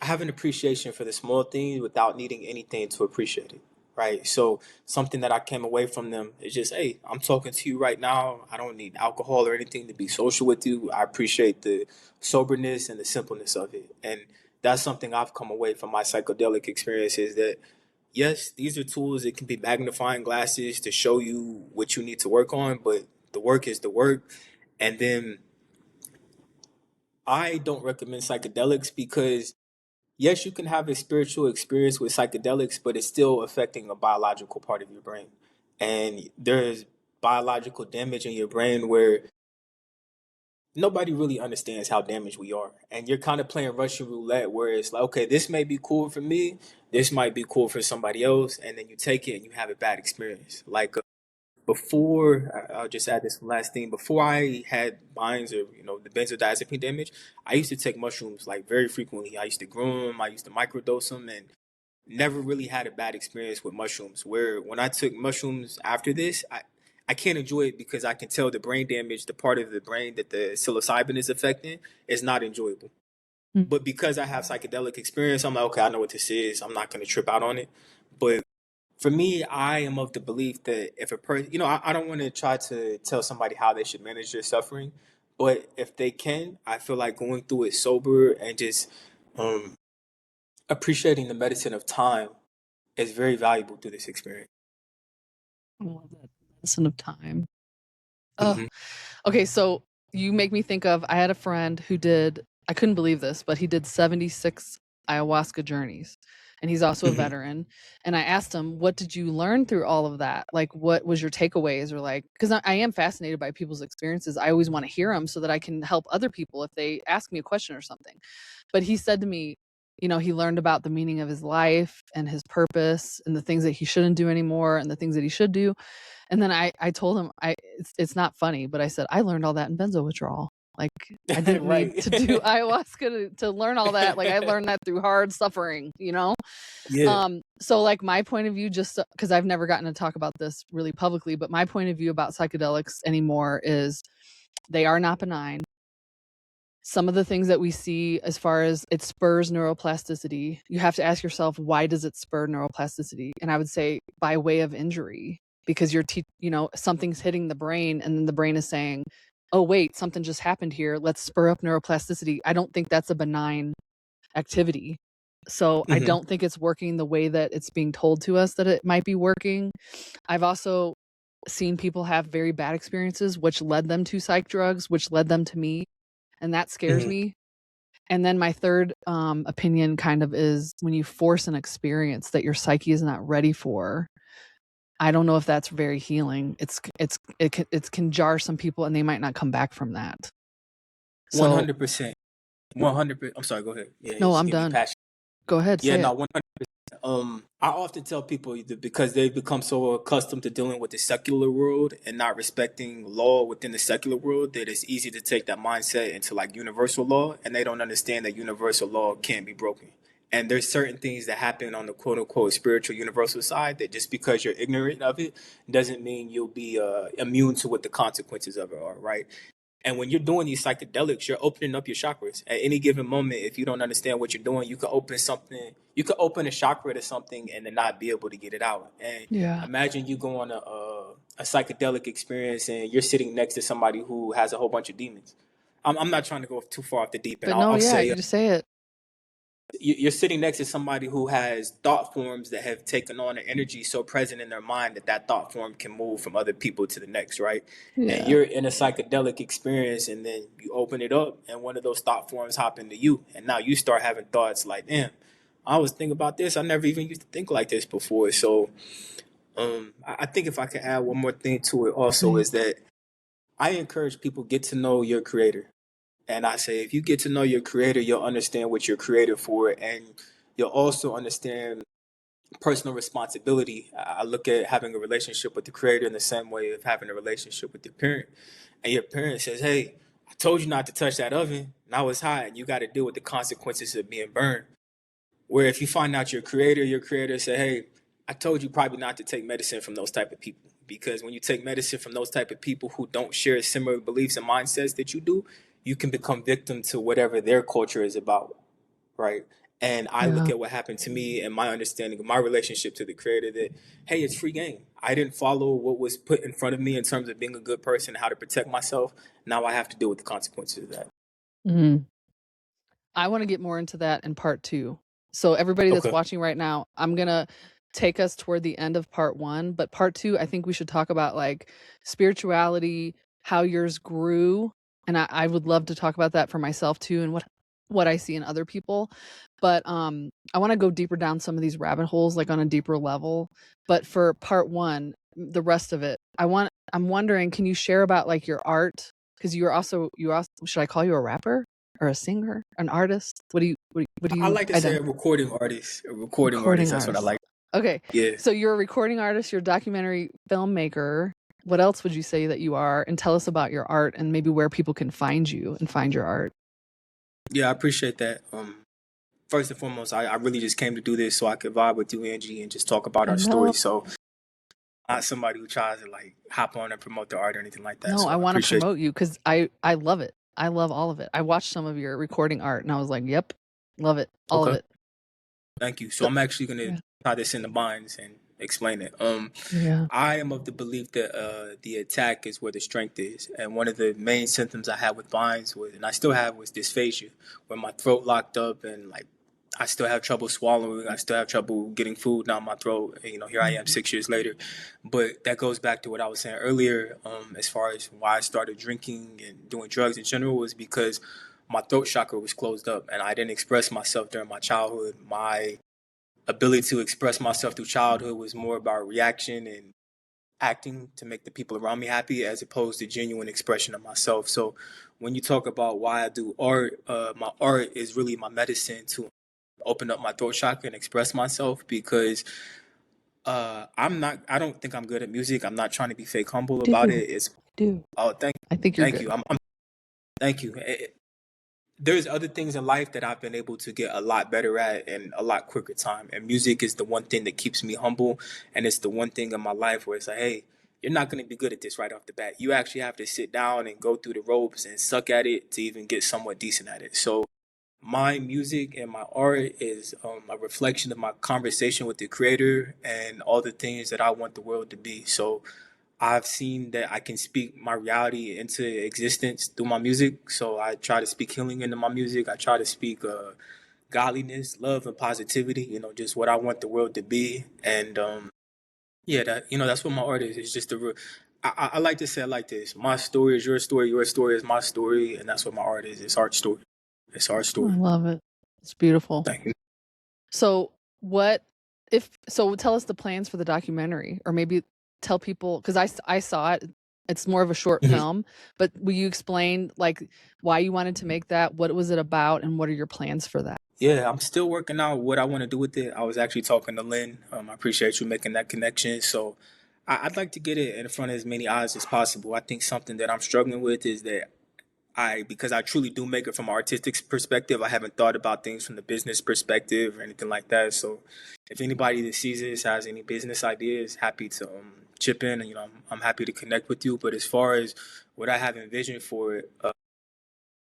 I have an appreciation for the small things without needing anything to appreciate it. Right. So something that I came away from them is just, hey, I'm talking to you right now. I don't need alcohol or anything to be social with you. I appreciate the soberness and the simpleness of it. And that's something I've come away from my psychedelic experiences that yes, these are tools that can be magnifying glasses to show you what you need to work on, but the work is the work. And then I don't recommend psychedelics because yes, you can have a spiritual experience with psychedelics, but it's still affecting a biological part of your brain. And there's biological damage in your brain where nobody really understands how damaged we are. And you're kind of playing Russian roulette where it's like, okay, this may be cool for me, this might be cool for somebody else, and then you take it and you have a bad experience. Like before, I'll just add this last thing. Before I had binds or the benzodiazepine damage, I used to take mushrooms like very frequently. I used to grow them, I used to microdose them, and never really had a bad experience with mushrooms. Where when I took mushrooms after this, I can't enjoy it because I can tell the brain damage, the part of the brain that the psilocybin is affecting, is not enjoyable. But because I have psychedelic experience, I'm like, okay, I know what this is. I'm not going to trip out on it. But for me, I am of the belief that if a person, I don't want to try to tell somebody how they should manage their suffering, but if they can, I feel like going through it sober and just um, appreciating the medicine of time is very valuable through this experience. I love that medicine of time. Oh, Hmm. okay. So you make me think of, I had a friend who did, I couldn't believe this, but he did 76 ayahuasca journeys. And he's also a Hmm. veteran. And I asked him, what did you learn through all of that? Like, what was your takeaways? Or like, because I am fascinated by people's experiences. I always want to hear them so that I can help other people if they ask me a question or something. But he said to me, you know, he learned about the meaning of his life and his purpose and the things that he shouldn't do anymore and the things that he should do. And then I told him, it's not funny, but I said, I learned all that in Benzo Withdrawal. Like, I didn't need Right. to do ayahuasca to learn all that. Like, I learned that through hard suffering, you know? Yeah. So like my point of view, just because I've never gotten to talk about this really publicly, but my point of view about psychedelics anymore is they are not benign. Some of the things that we see as far as it spurs neuroplasticity, you have to ask yourself, why does it spur neuroplasticity? And I would say by way of injury, because you know, something's hitting the brain and then the brain is saying, oh, wait, something just happened here. Let's spur up neuroplasticity. I don't think that's a benign activity. So I Hmm. don't think it's working the way that it's being told to us that it might be working. I've also seen people have very bad experiences, which led them to psych drugs, which led them to me. And that scares Hmm. me. And then my third opinion kind of is when you force an experience that your psyche is not ready for. I don't know if that's very healing. It can jar some people, and they might not come back from that. So 100%. 100%. I'm sorry. Go ahead. Yeah, you no, just I'm get me done. passionate. Go ahead, Yeah, say no, it. 100%. I often tell people that because they've become so accustomed to dealing with the secular world and not respecting law within the secular world that it's easy to take that mindset into like universal law, and they don't understand that universal law can't be broken. And there's certain things that happen on the quote unquote spiritual universal side that just because you're ignorant of it doesn't mean you'll be immune to what the consequences of it are, right? And when you're doing these psychedelics, you're opening up your chakras. At any given moment, if you don't understand what you're doing, you could open something, you could open a chakra to something and then not be able to get it out. And Yeah. imagine you go on a psychedelic experience and you're sitting next to somebody who has a whole bunch of demons. I'm not trying to go too far off the deep end. But I'll, no, I'll yeah, say you just say it. you're sitting next to somebody who has thought forms that have taken on an energy so present in their mind that that thought form can move from other people to the next, right? And Yeah. you're in a psychedelic experience and then you open it up and one of those thought forms hop into you and now you start having thoughts like, damn, I was thinking about this, I never even used to think like this before. So I think if I could add one more thing to it also is Please. that I encourage people get to know your creator. And I say, if you get to know your creator, you'll understand what you're created for, and you'll also understand personal responsibility. I look at having a relationship with the creator in the same way of having a relationship with your parent. And your parent says, hey, I told you not to touch that oven. Now it's hot, and you got to deal with the consequences of being burned. Where if you find out your creator say, hey, I told you probably not to take medicine from those type of people. Because when you take medicine from those type of people who don't share similar beliefs and mindsets that you do, you can become victim to whatever their culture is about, right? And I look Yeah. at what happened to me and my understanding of my relationship to the creator that, hey, it's free game. I didn't follow what was put in front of me in terms of being a good person, how to protect myself. Now I have to deal with the consequences of that. Mhm. I want to get more into that in part 2. So everybody that's Okay. watching right now, I'm going to take us toward the end of part 1, but part 2, I think we should talk about like spirituality, how yours grew, and I would love to talk about that for myself too and what I see in other people. But I want to go deeper down some of these rabbit holes like on a deeper level. But for part 1, the rest of it, I'm wondering, can you share about like your art? Because you also, should I call you a rapper? Or a singer, an artist? What do I you like to say identify? a recording artist. A recording Recording artist. That's what I artist. like. Okay, Yeah. so you're a recording artist. You're a documentary filmmaker. What else would you say that you are? And tell us about your art and maybe where people can find you and find your art. Yeah, I appreciate that. First and foremost, I really just came to do this so I could vibe with you, Angie, and just talk about I our know. story. So not somebody who tries to like hop on and promote the art or anything like that. No, So I I want to appreciate promote you because I love it. I love all of it. I watched some of your recording art and I was like, yep, love it, you. all of Okay. it. Thank you. So So, I'm actually gonna yeah, tie this into minds and explain it. yeah, I am of the belief that the attack is where the strength is, and one of the main symptoms I had with Vines was, and I still have, was dysphagia, where my throat locked up and like I still have trouble swallowing. I still have trouble getting food down my throat. And, here I am 6 years later. But that goes back to what I was saying earlier, as far as why I started drinking and doing drugs in general, was because my throat chakra was closed up and I didn't express myself during my childhood. My ability to express myself through childhood was more about reaction and acting to make the people around me happy, as opposed to genuine expression of myself. So when you talk about why I do art, my art is really my medicine to open up my throat chakra and express myself, because I don't think I'm good at music. I'm not trying to be fake humble about it. Oh, I think you're thank good. you. Thank you. There's other things in life that I've been able to get a lot better at in a lot quicker time. And music is the one thing that keeps me humble. And it's the one thing in my life where it's like, hey, you're not going to be good at this right off the bat. You actually have to sit down and go through the ropes and suck at it to even get somewhat decent at it. So my music and my art is a reflection of my conversation with the creator and all the things that I want the world to be. So I've seen that I can speak my reality into existence through my music. So I try to speak healing into my music. I try to speak godliness, love, and positivity. Just what I want the world to be. And yeah, that's what my art is. It's just I like to say it like this: my story is your story. Your story is my story, and that's what my art is. It's art story. It's our I story. love it. It's beautiful. Thank you. So tell us the plans for the documentary, or maybe tell people, because I saw it. It's more of a short Mhm. film, but will you explain like why you wanted to make that? What was it about, and what are your plans for that? Yeah, I'm still working out what I want to do with it. I was actually talking to Lynn. I appreciate you making that connection. So I'd like to get it in front of as many eyes as possible. I think something that I'm struggling with is that because I truly do make it from an artistic perspective, I haven't thought about things from the business perspective or anything like that. So if anybody that sees this has any business ideas, happy to chip in, and I'm happy to connect with you. But as far as what I have envisioned for it,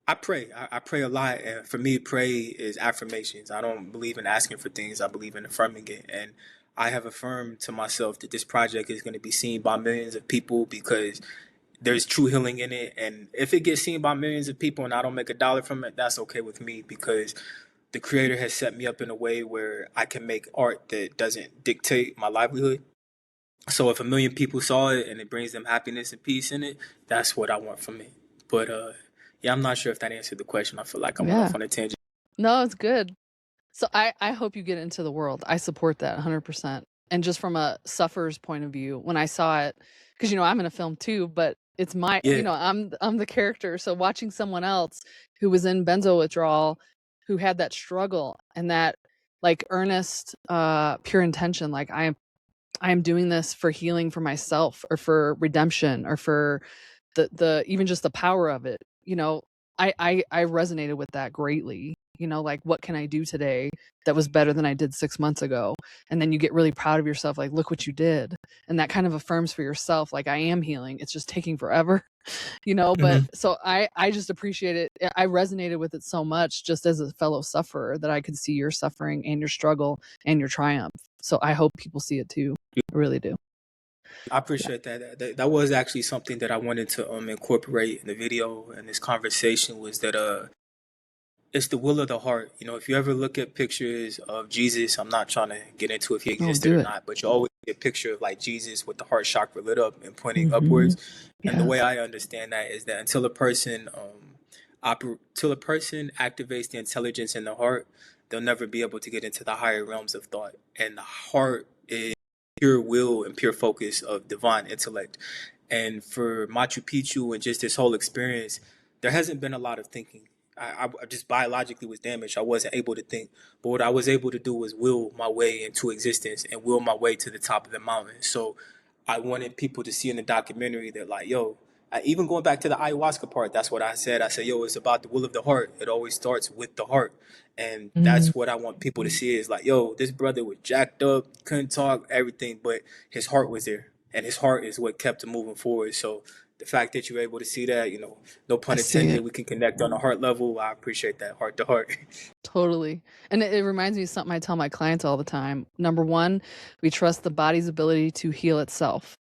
I pray. I pray a lot, and for me, pray is affirmations. I don't believe in asking for things. I believe in affirming it, and I have affirmed to myself that this project is going to be seen by millions of people, because there's true healing in it. And if it gets seen by millions of people and I don't make a dollar from it, that's okay with me, because the creator has set me up in a way where I can make art that doesn't dictate my livelihood. So if a million people saw it and it brings them happiness and peace in it, that's what I want from it. But yeah, I'm not sure if that answered the question. I feel like I went Yeah. off on a tangent. No, it's good. So I hope you get into the world. I support that 100%. And just from a sufferer's point of view, when I saw it, because I'm in a film too, but it's my, Yeah. I'm the character. So watching someone else who was in benzo withdrawal, who had that struggle and that like earnest, pure intention, like I am doing this for healing for myself, or for redemption, or for the even just the power of it. I resonated with that greatly. Like, what can I do today that was better than I did 6 months ago? And then you get really proud of yourself, like, look what you did. And that kind of affirms for yourself, like, I am healing. It's just taking forever, but Mhm. so I just appreciate it. I resonated with it so much, just as a fellow sufferer, that I could see your suffering and your struggle and your triumph. So I hope people see it too. I really do. I appreciate that. That was actually something that I wanted to incorporate in the video and this conversation, was that it's the will of the heart. If you ever look at pictures of Jesus, I'm not trying to get into if he Oh, existed do or it. not, but you always get a picture of like Jesus with the heart chakra lit up and pointing Mm-hmm. upwards. And the Yes. way I understand that is that until a person till a person activates the intelligence in the heart, they'll never be able to get into the higher realms of thought. And the heart is pure will and pure focus of divine intellect. And for Machu Picchu and just this whole experience, there hasn't been a lot of thinking. I just biologically was damaged. I wasn't able to think. But what I was able to do was will my way into existence and will my way to the top of the mountain. So I wanted people to see in the documentary that, like, yo, even going back to the ayahuasca part, that's what I said. I said, yo, it's about the will of the heart. It always starts with the heart. And Mm, that's what I want people to see, is like, yo, this brother was jacked up, couldn't talk, everything, but his heart was there. And his heart is what kept him moving forward. So the fact that you're able to see that, no I pun see intended, it we can connect on a heart level. I appreciate that, heart to heart. totally. And it reminds me of something I tell my clients all the time. Number one, we trust the body's ability to heal itself.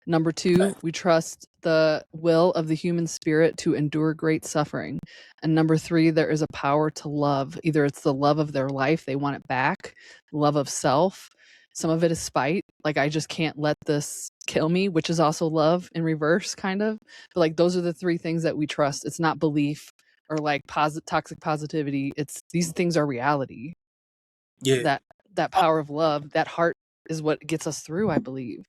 Number two, we trust the will of the human spirit to endure great suffering. And number three, there is a power to love. Either it's the love of their life, they want it back, love of self. Some of it is spite, like I just can't let this kill me, which is also love in reverse, kind of. But like those are the three things that we trust. It's not belief or like toxic positivity. It's these things are reality. Yeah. That Uh, power of love, that heart is what gets us through, I believe.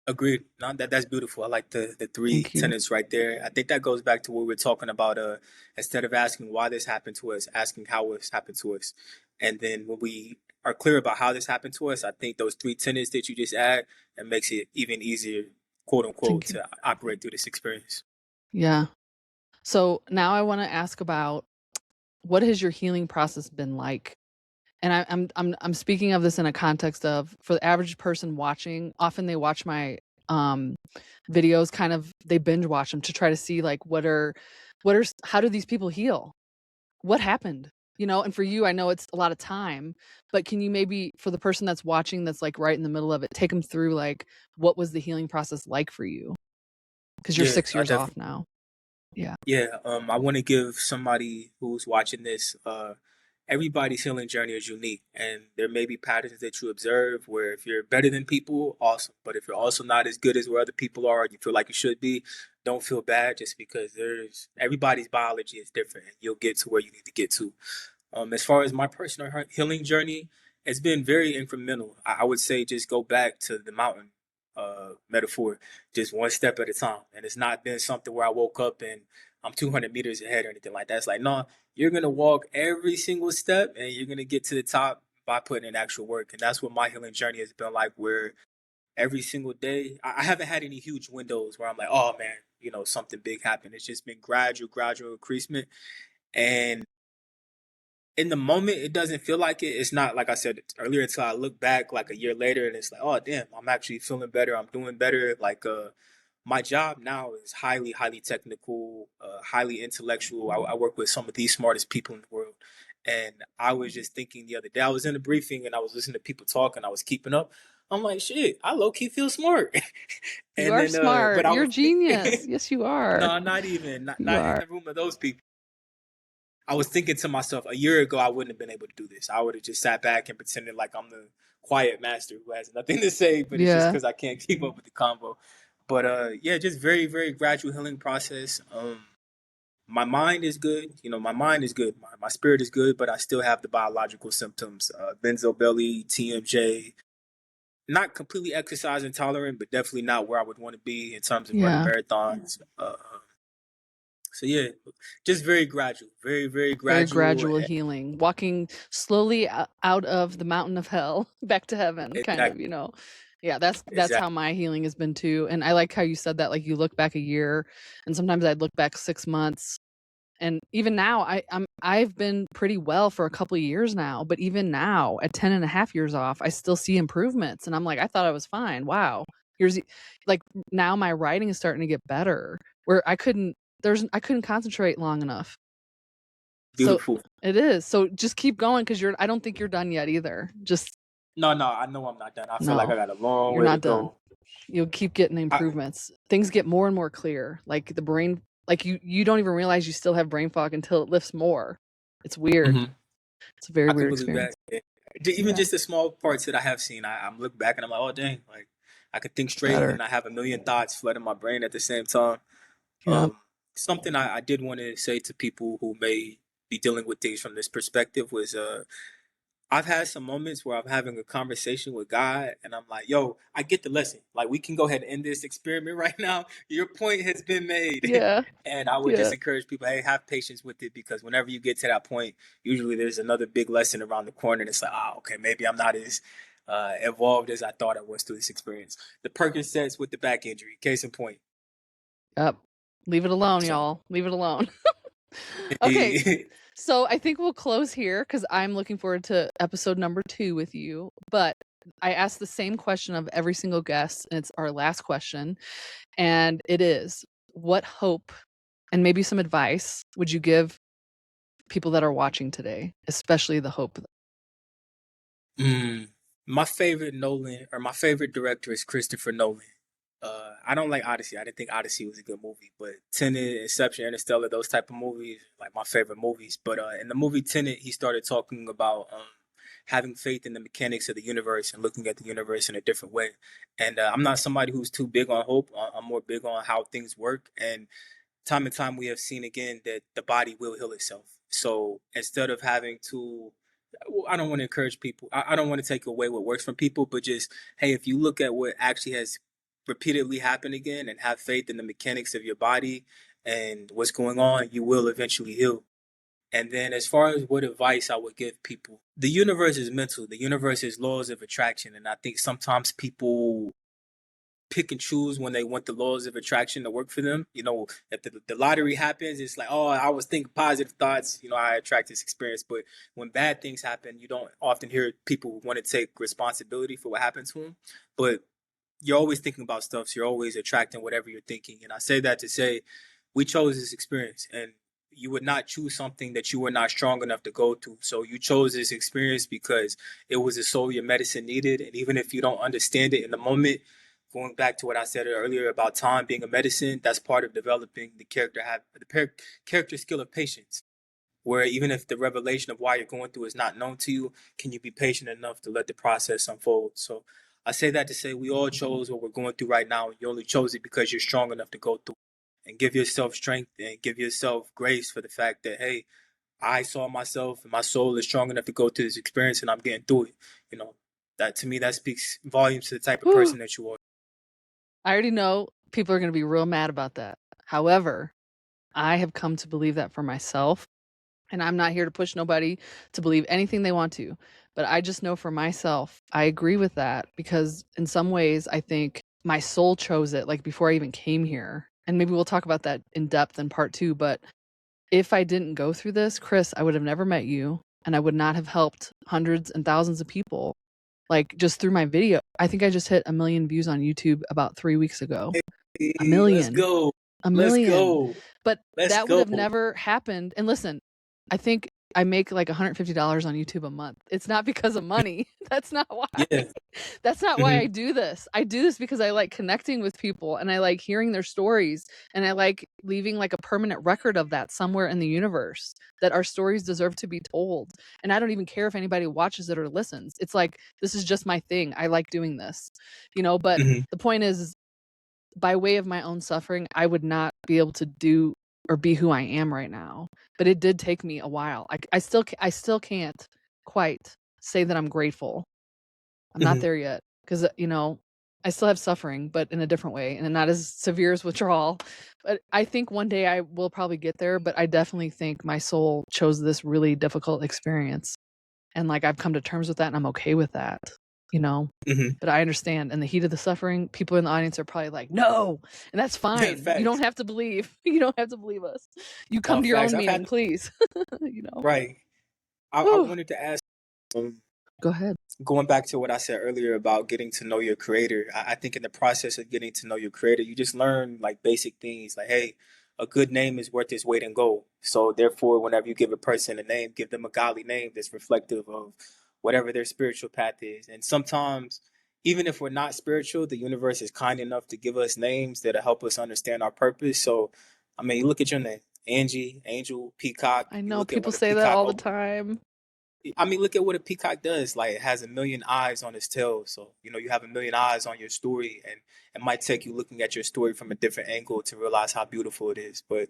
Agreed. No, that's beautiful. I like the three Thank you. tenets right there. I think that goes back to what we're talking about. Instead of asking why this happened to us, asking how it's happened to us, and then when we are clear about how this happened to us, I think those three tenets that you just add, it makes it even easier, quote unquote, Thank you. to operate through this experience. Yeah. So now I want to ask about what has your healing process been like? And I'm speaking of this in a context of for the average person watching, often they watch my um videos kind of they binge watch them to try to see like what are how do these people heal? What happened? You know, and for you I know it's a lot of time, but can you maybe for the person that's watching that's like right in the middle of it, take them through like what was the healing process like for you? Because you're Yeah, 6 years off definitely. now. Yeah. Yeah, I want to give somebody who's watching this, everybody's healing journey is unique, and there may be patterns that you observe where if you're better than people, awesome. But if you're also not as good as where other people are, you feel like you should be, don't feel bad just because there's everybody's biology is different, and you'll get to where you need to get to. As far as my personal healing journey, it's been very incremental. I would say just go back to the mountain metaphor, just one step at a time. And it's not been something where I woke up and I'm 200 meters ahead or anything like that. It's like, no, you're going to walk every single step and you're going to get to the top by putting in actual work. And that's what my healing journey has been like, where every single day, I haven't had any huge windows where I'm like, oh man, something big happened. It's just been gradual increasement. And in the moment, it doesn't feel like it. It's not like I said earlier until I look back like a year later and it's like, oh damn, I'm actually feeling better. I'm doing better. Like my job now is highly technical, highly intellectual. I work with some of the smartest people in the world. And I was just thinking the other day, I was in a briefing and I was listening to people talk and I was keeping up. I'm like, shit, I low key feel smart. You And are then, but smart. I You're a was genius. Yes, you are. no, not even, You not in are. the room of those people. I was thinking to myself, a year ago, I wouldn't have been able to do this. I would have just sat back and pretended like I'm the quiet master who has nothing to say, but it's just Yeah. because I can't keep up with the combo. But yeah, just very gradual healing process. My mind is good. My mind is good. My spirit is good, but I still have the biological symptoms. Benzo belly, TMJ. Not completely exercise intolerant, but definitely not where I would want to be in terms of running Yeah. marathons. So yeah, just very gradual, very Very gradual. gradual healing, walking slowly out of the mountain of hell back to heaven, kind of, Exactly, you know. Yeah, that's how exactly. my healing has been too. And I like how you said that, like you look back a year, and sometimes I'd look back 6 months. And even now, I've been pretty well for a couple of years now, but even now, at 10 and a half years off, I still see improvements. And I'm like, I thought I was fine. Wow. Here's like now my writing is starting to get better where I couldn't concentrate long enough. So Beautiful. it is. So just keep going because I don't think you're done yet either. Just No, I know I'm not done. I feel like no, I got a long you're way to not done. go. You'll keep getting I, improvements. Things get more and more clear. Like the brain, like you don't even realize you still have brain fog until it lifts more. It's weird. mhm, It's a very I can weird believe that. experience. Yeah. Even Yeah. just the small parts that I have seen, I'm look back and I'm like, oh dang, like I could think straight Better. and I have a million thoughts flooding my brain at the same time. Yep. Something I did want to say to people who may be dealing with things from this perspective was I've had some moments where I'm having a conversation with God and I'm like, yo, I get the lesson. Like, we can go ahead and end this experiment right now. Your point has been made. Yeah. And I would just Yeah. encourage people, hey, have patience with it because whenever you get to that point, usually there's another big lesson around the corner. And it's like, oh, okay, maybe I'm not as evolved as I thought I was through this experience. The Percocets with the back injury, case in point. Yep. Leave it alone, So, y'all. Leave it alone. Okay. indeed. So I think we'll close here because I'm looking forward to episode number 2 with you. But I asked the same question of every single guest, and it's our last question. And it is, what hope and maybe some advice would you give people that are watching today, especially the hope? Mm, my favorite Nolan or my favorite director is Christopher Nolan. I don't like Odyssey. I didn't think Odyssey was a good movie, but Tenet, Inception, Interstellar, those type of movies, like my favorite movies. But in the movie Tenet, he started talking about having faith in the mechanics of the universe and looking at the universe in a different way. And I'm not somebody who's too big on hope. I'm more big on how things work. And time we have seen again that the body will heal itself. So instead of having to, well, I don't want to encourage people. I don't want to take away what works from people, but just, hey, if you look at what actually has repeatedly happened again and have faith in the mechanics of your body and what's going on, you will eventually heal. And then as far as what advice I would give people, the universe is mental. The universe is laws of attraction. And I think sometimes people pick and choose when they want the laws of attraction to work for them. You know, if the lottery happens, it's like, oh, I was thinking positive thoughts, you know, I attract this experience. But when bad things happen, you don't often hear people want to take responsibility for what happened to them. But you're always thinking about stuff, so you're always attracting whatever you're thinking. And I say that to say we chose this experience, and you would not choose something that you were not strong enough to go through. So you chose this experience because it was the soul your medicine needed. And even if you don't understand it in the moment, going back to what I said earlier about time being a medicine, that's part of developing character skill of patience. Where even if the revelation of why you're going through is not known to you, can you be patient enough to let the process unfold? So I say that to say we all chose what we're going through right now. And you only chose it because you're strong enough to go through it. And give yourself strength and give yourself grace for the fact that, hey, I saw myself and my soul is strong enough to go through this experience and I'm getting through it. You know, that to me, that speaks volumes to the type of Whew. person that you are. I already know people are going to be real mad about that. However, I have come to believe that for myself. And I'm not here to push nobody to believe anything they want to. But I just know for myself, I agree with that because in some ways, I think my soul chose it like before I even came here. And maybe we'll talk about that in depth in part 2. But if I didn't go through this, Chris, I would have never met you and I would not have helped hundreds and thousands of people. Like just through my video. I think I just hit 1 million views on YouTube about 3 weeks ago. A Hey, let's million. go. A Let's million. go. But Let's that would go. have never happened. And listen, I think I make like $150 on YouTube a month. It's not because of money. That's not why. Yeah. That's not why Hmm. I do this. I do this because I like connecting with people and I like hearing their stories and I like leaving like a permanent record of that somewhere in the universe that our stories deserve to be told. And I don't even care if anybody watches it or listens. It's like this is just my thing. I like doing this. But Hmm. the point is by way of my own suffering, I would not be able to do or be who I am right now. But it did take me a while. I still can't quite say that I'm grateful. I'm not Hmm. there yet because I still have suffering, but in a different way, and not as severe as withdrawal. But I think one day I will probably get there. But I definitely think my soul chose this really difficult experience, and like I've come to terms with that, and I'm okay with that. You know, Hmm. but I understand in the heat of the suffering, people in the audience are probably like, no, and that's fine. You don't Facts. have to believe. You don't have to believe us. You come No, to your facts. own I've had meaning, please. you know. right. I Whew. wanted to ask, um, Go ahead. going back to what I said earlier about getting to know your creator. I think in the process of getting to know your creator, you just learn like basic things like, hey, a good name is worth its weight in gold. So therefore, whenever you give a person a name, give them a godly name that's reflective of whatever their spiritual path is. And sometimes, even if we're not spiritual, the universe is kind enough to give us names that'll help us understand our purpose. So, I mean, you look at your name, Angie, Angel, Peacock. I You know look at people what a say that peacock. all the time. I mean, look at what a peacock does. Like, it has 1 million eyes on its tail. So, you know, you have 1 million eyes on your story, and it might take you looking at your story from a different angle to realize how beautiful it is. But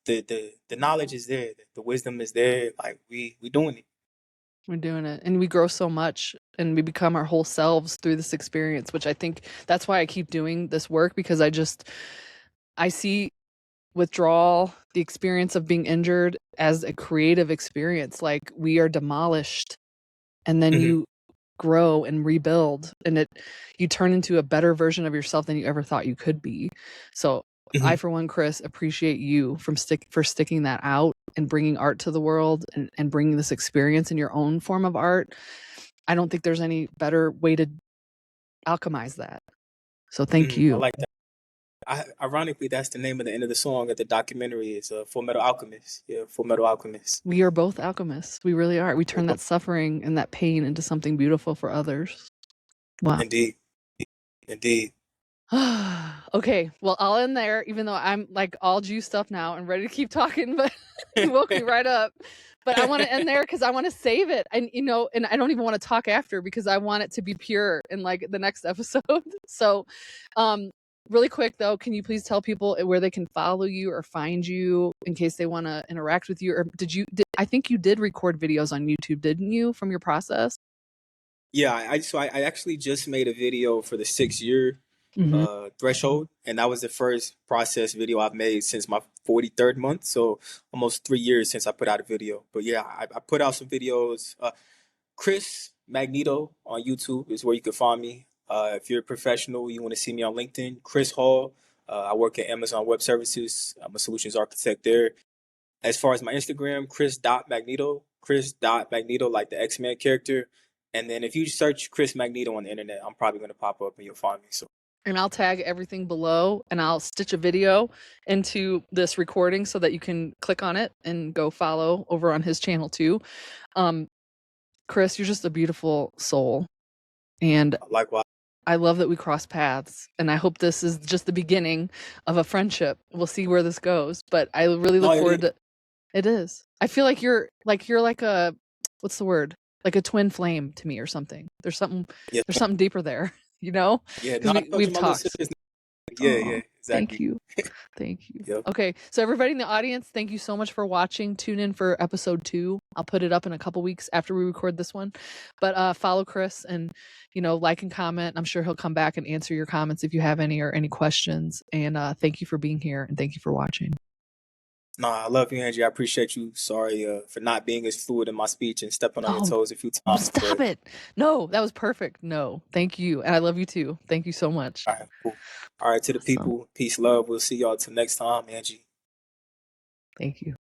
the knowledge is there, the wisdom is there. Like we doing it. We're doing it. And we grow so much and we become our whole selves through this experience, which I think that's why I keep doing this work because I see withdrawal, the experience of being injured as a creative experience. Like we are demolished and then Hmm. you grow and rebuild and you turn into a better version of yourself than you ever thought you could be. So Hmm. I, for one, Chris, appreciate you for sticking that out and bringing art to the world and bringing this experience in your own form of art. I don't think there's any better way to alchemize that. So thank I you. like that. Ironically, that's the name of the end of the song of the documentary. Is Full Metal Alchemist. Yeah, Full Metal Alchemist. We are both alchemists. We really are. We We're turn both- that suffering and that pain into something beautiful for others. Wow. Indeed, indeed. Okay, well, I'll end there, even though I'm like all juiced up now and ready to keep talking, but you woke me right up. But I want to end there because I want to save it. And, and I don't even want to talk after because I want it to be pure in like the next episode. So, really quick though, can you please tell people where they can follow you or find you in case they want to interact with you? Or I think you did record videos on YouTube, didn't you, from your process? Yeah, I actually just made a video for the 6 year Mm-hmm. threshold, and that was the first process video I've made since my 43rd month. So almost 3 years since I put out a video. But yeah, I put out some videos. Chris Magneto on YouTube is where you can find me. If you're a professional, you want to see me on LinkedIn, Chris Hall. I work at Amazon Web Services. I'm a solutions architect there. As far as my Instagram, Chris.Magneto, like the X-Men character. And then if you search Chris Magneto on the internet, I'm probably going to pop up and you'll find me. So, And I'll tag everything below and I'll stitch a video into this recording so that you can click on it and go follow over on his channel too. Chris, you're just a beautiful soul. And likewise. I love that we cross paths. And I hope this is just the beginning of a friendship. We'll see where this goes. But I really look forward to it. Is. I feel like you're like a, what's the word? Like a twin flame to me or something. There's something deeper there, Yeah, because we've talked. Yeah, Thank exactly. you. Thank you. Yep. Okay, so everybody in the audience, thank you so much for watching. Tune in for episode 2. I'll put it up in a couple weeks after we record this one. But follow Chris and, like and comment. I'm sure he'll come back and answer your comments if you have any or any questions. And thank you for being here and thank you for watching. No, I love you, Angie. I appreciate you. Sorry for not being as fluid in my speech and stepping on your toes a few times. Stop it. No, that was perfect. No, thank you. And I love you too. Thank you so much. All right, cool. All right, to the people, peace, love. We'll see y'all till next time, Angie. Thank you.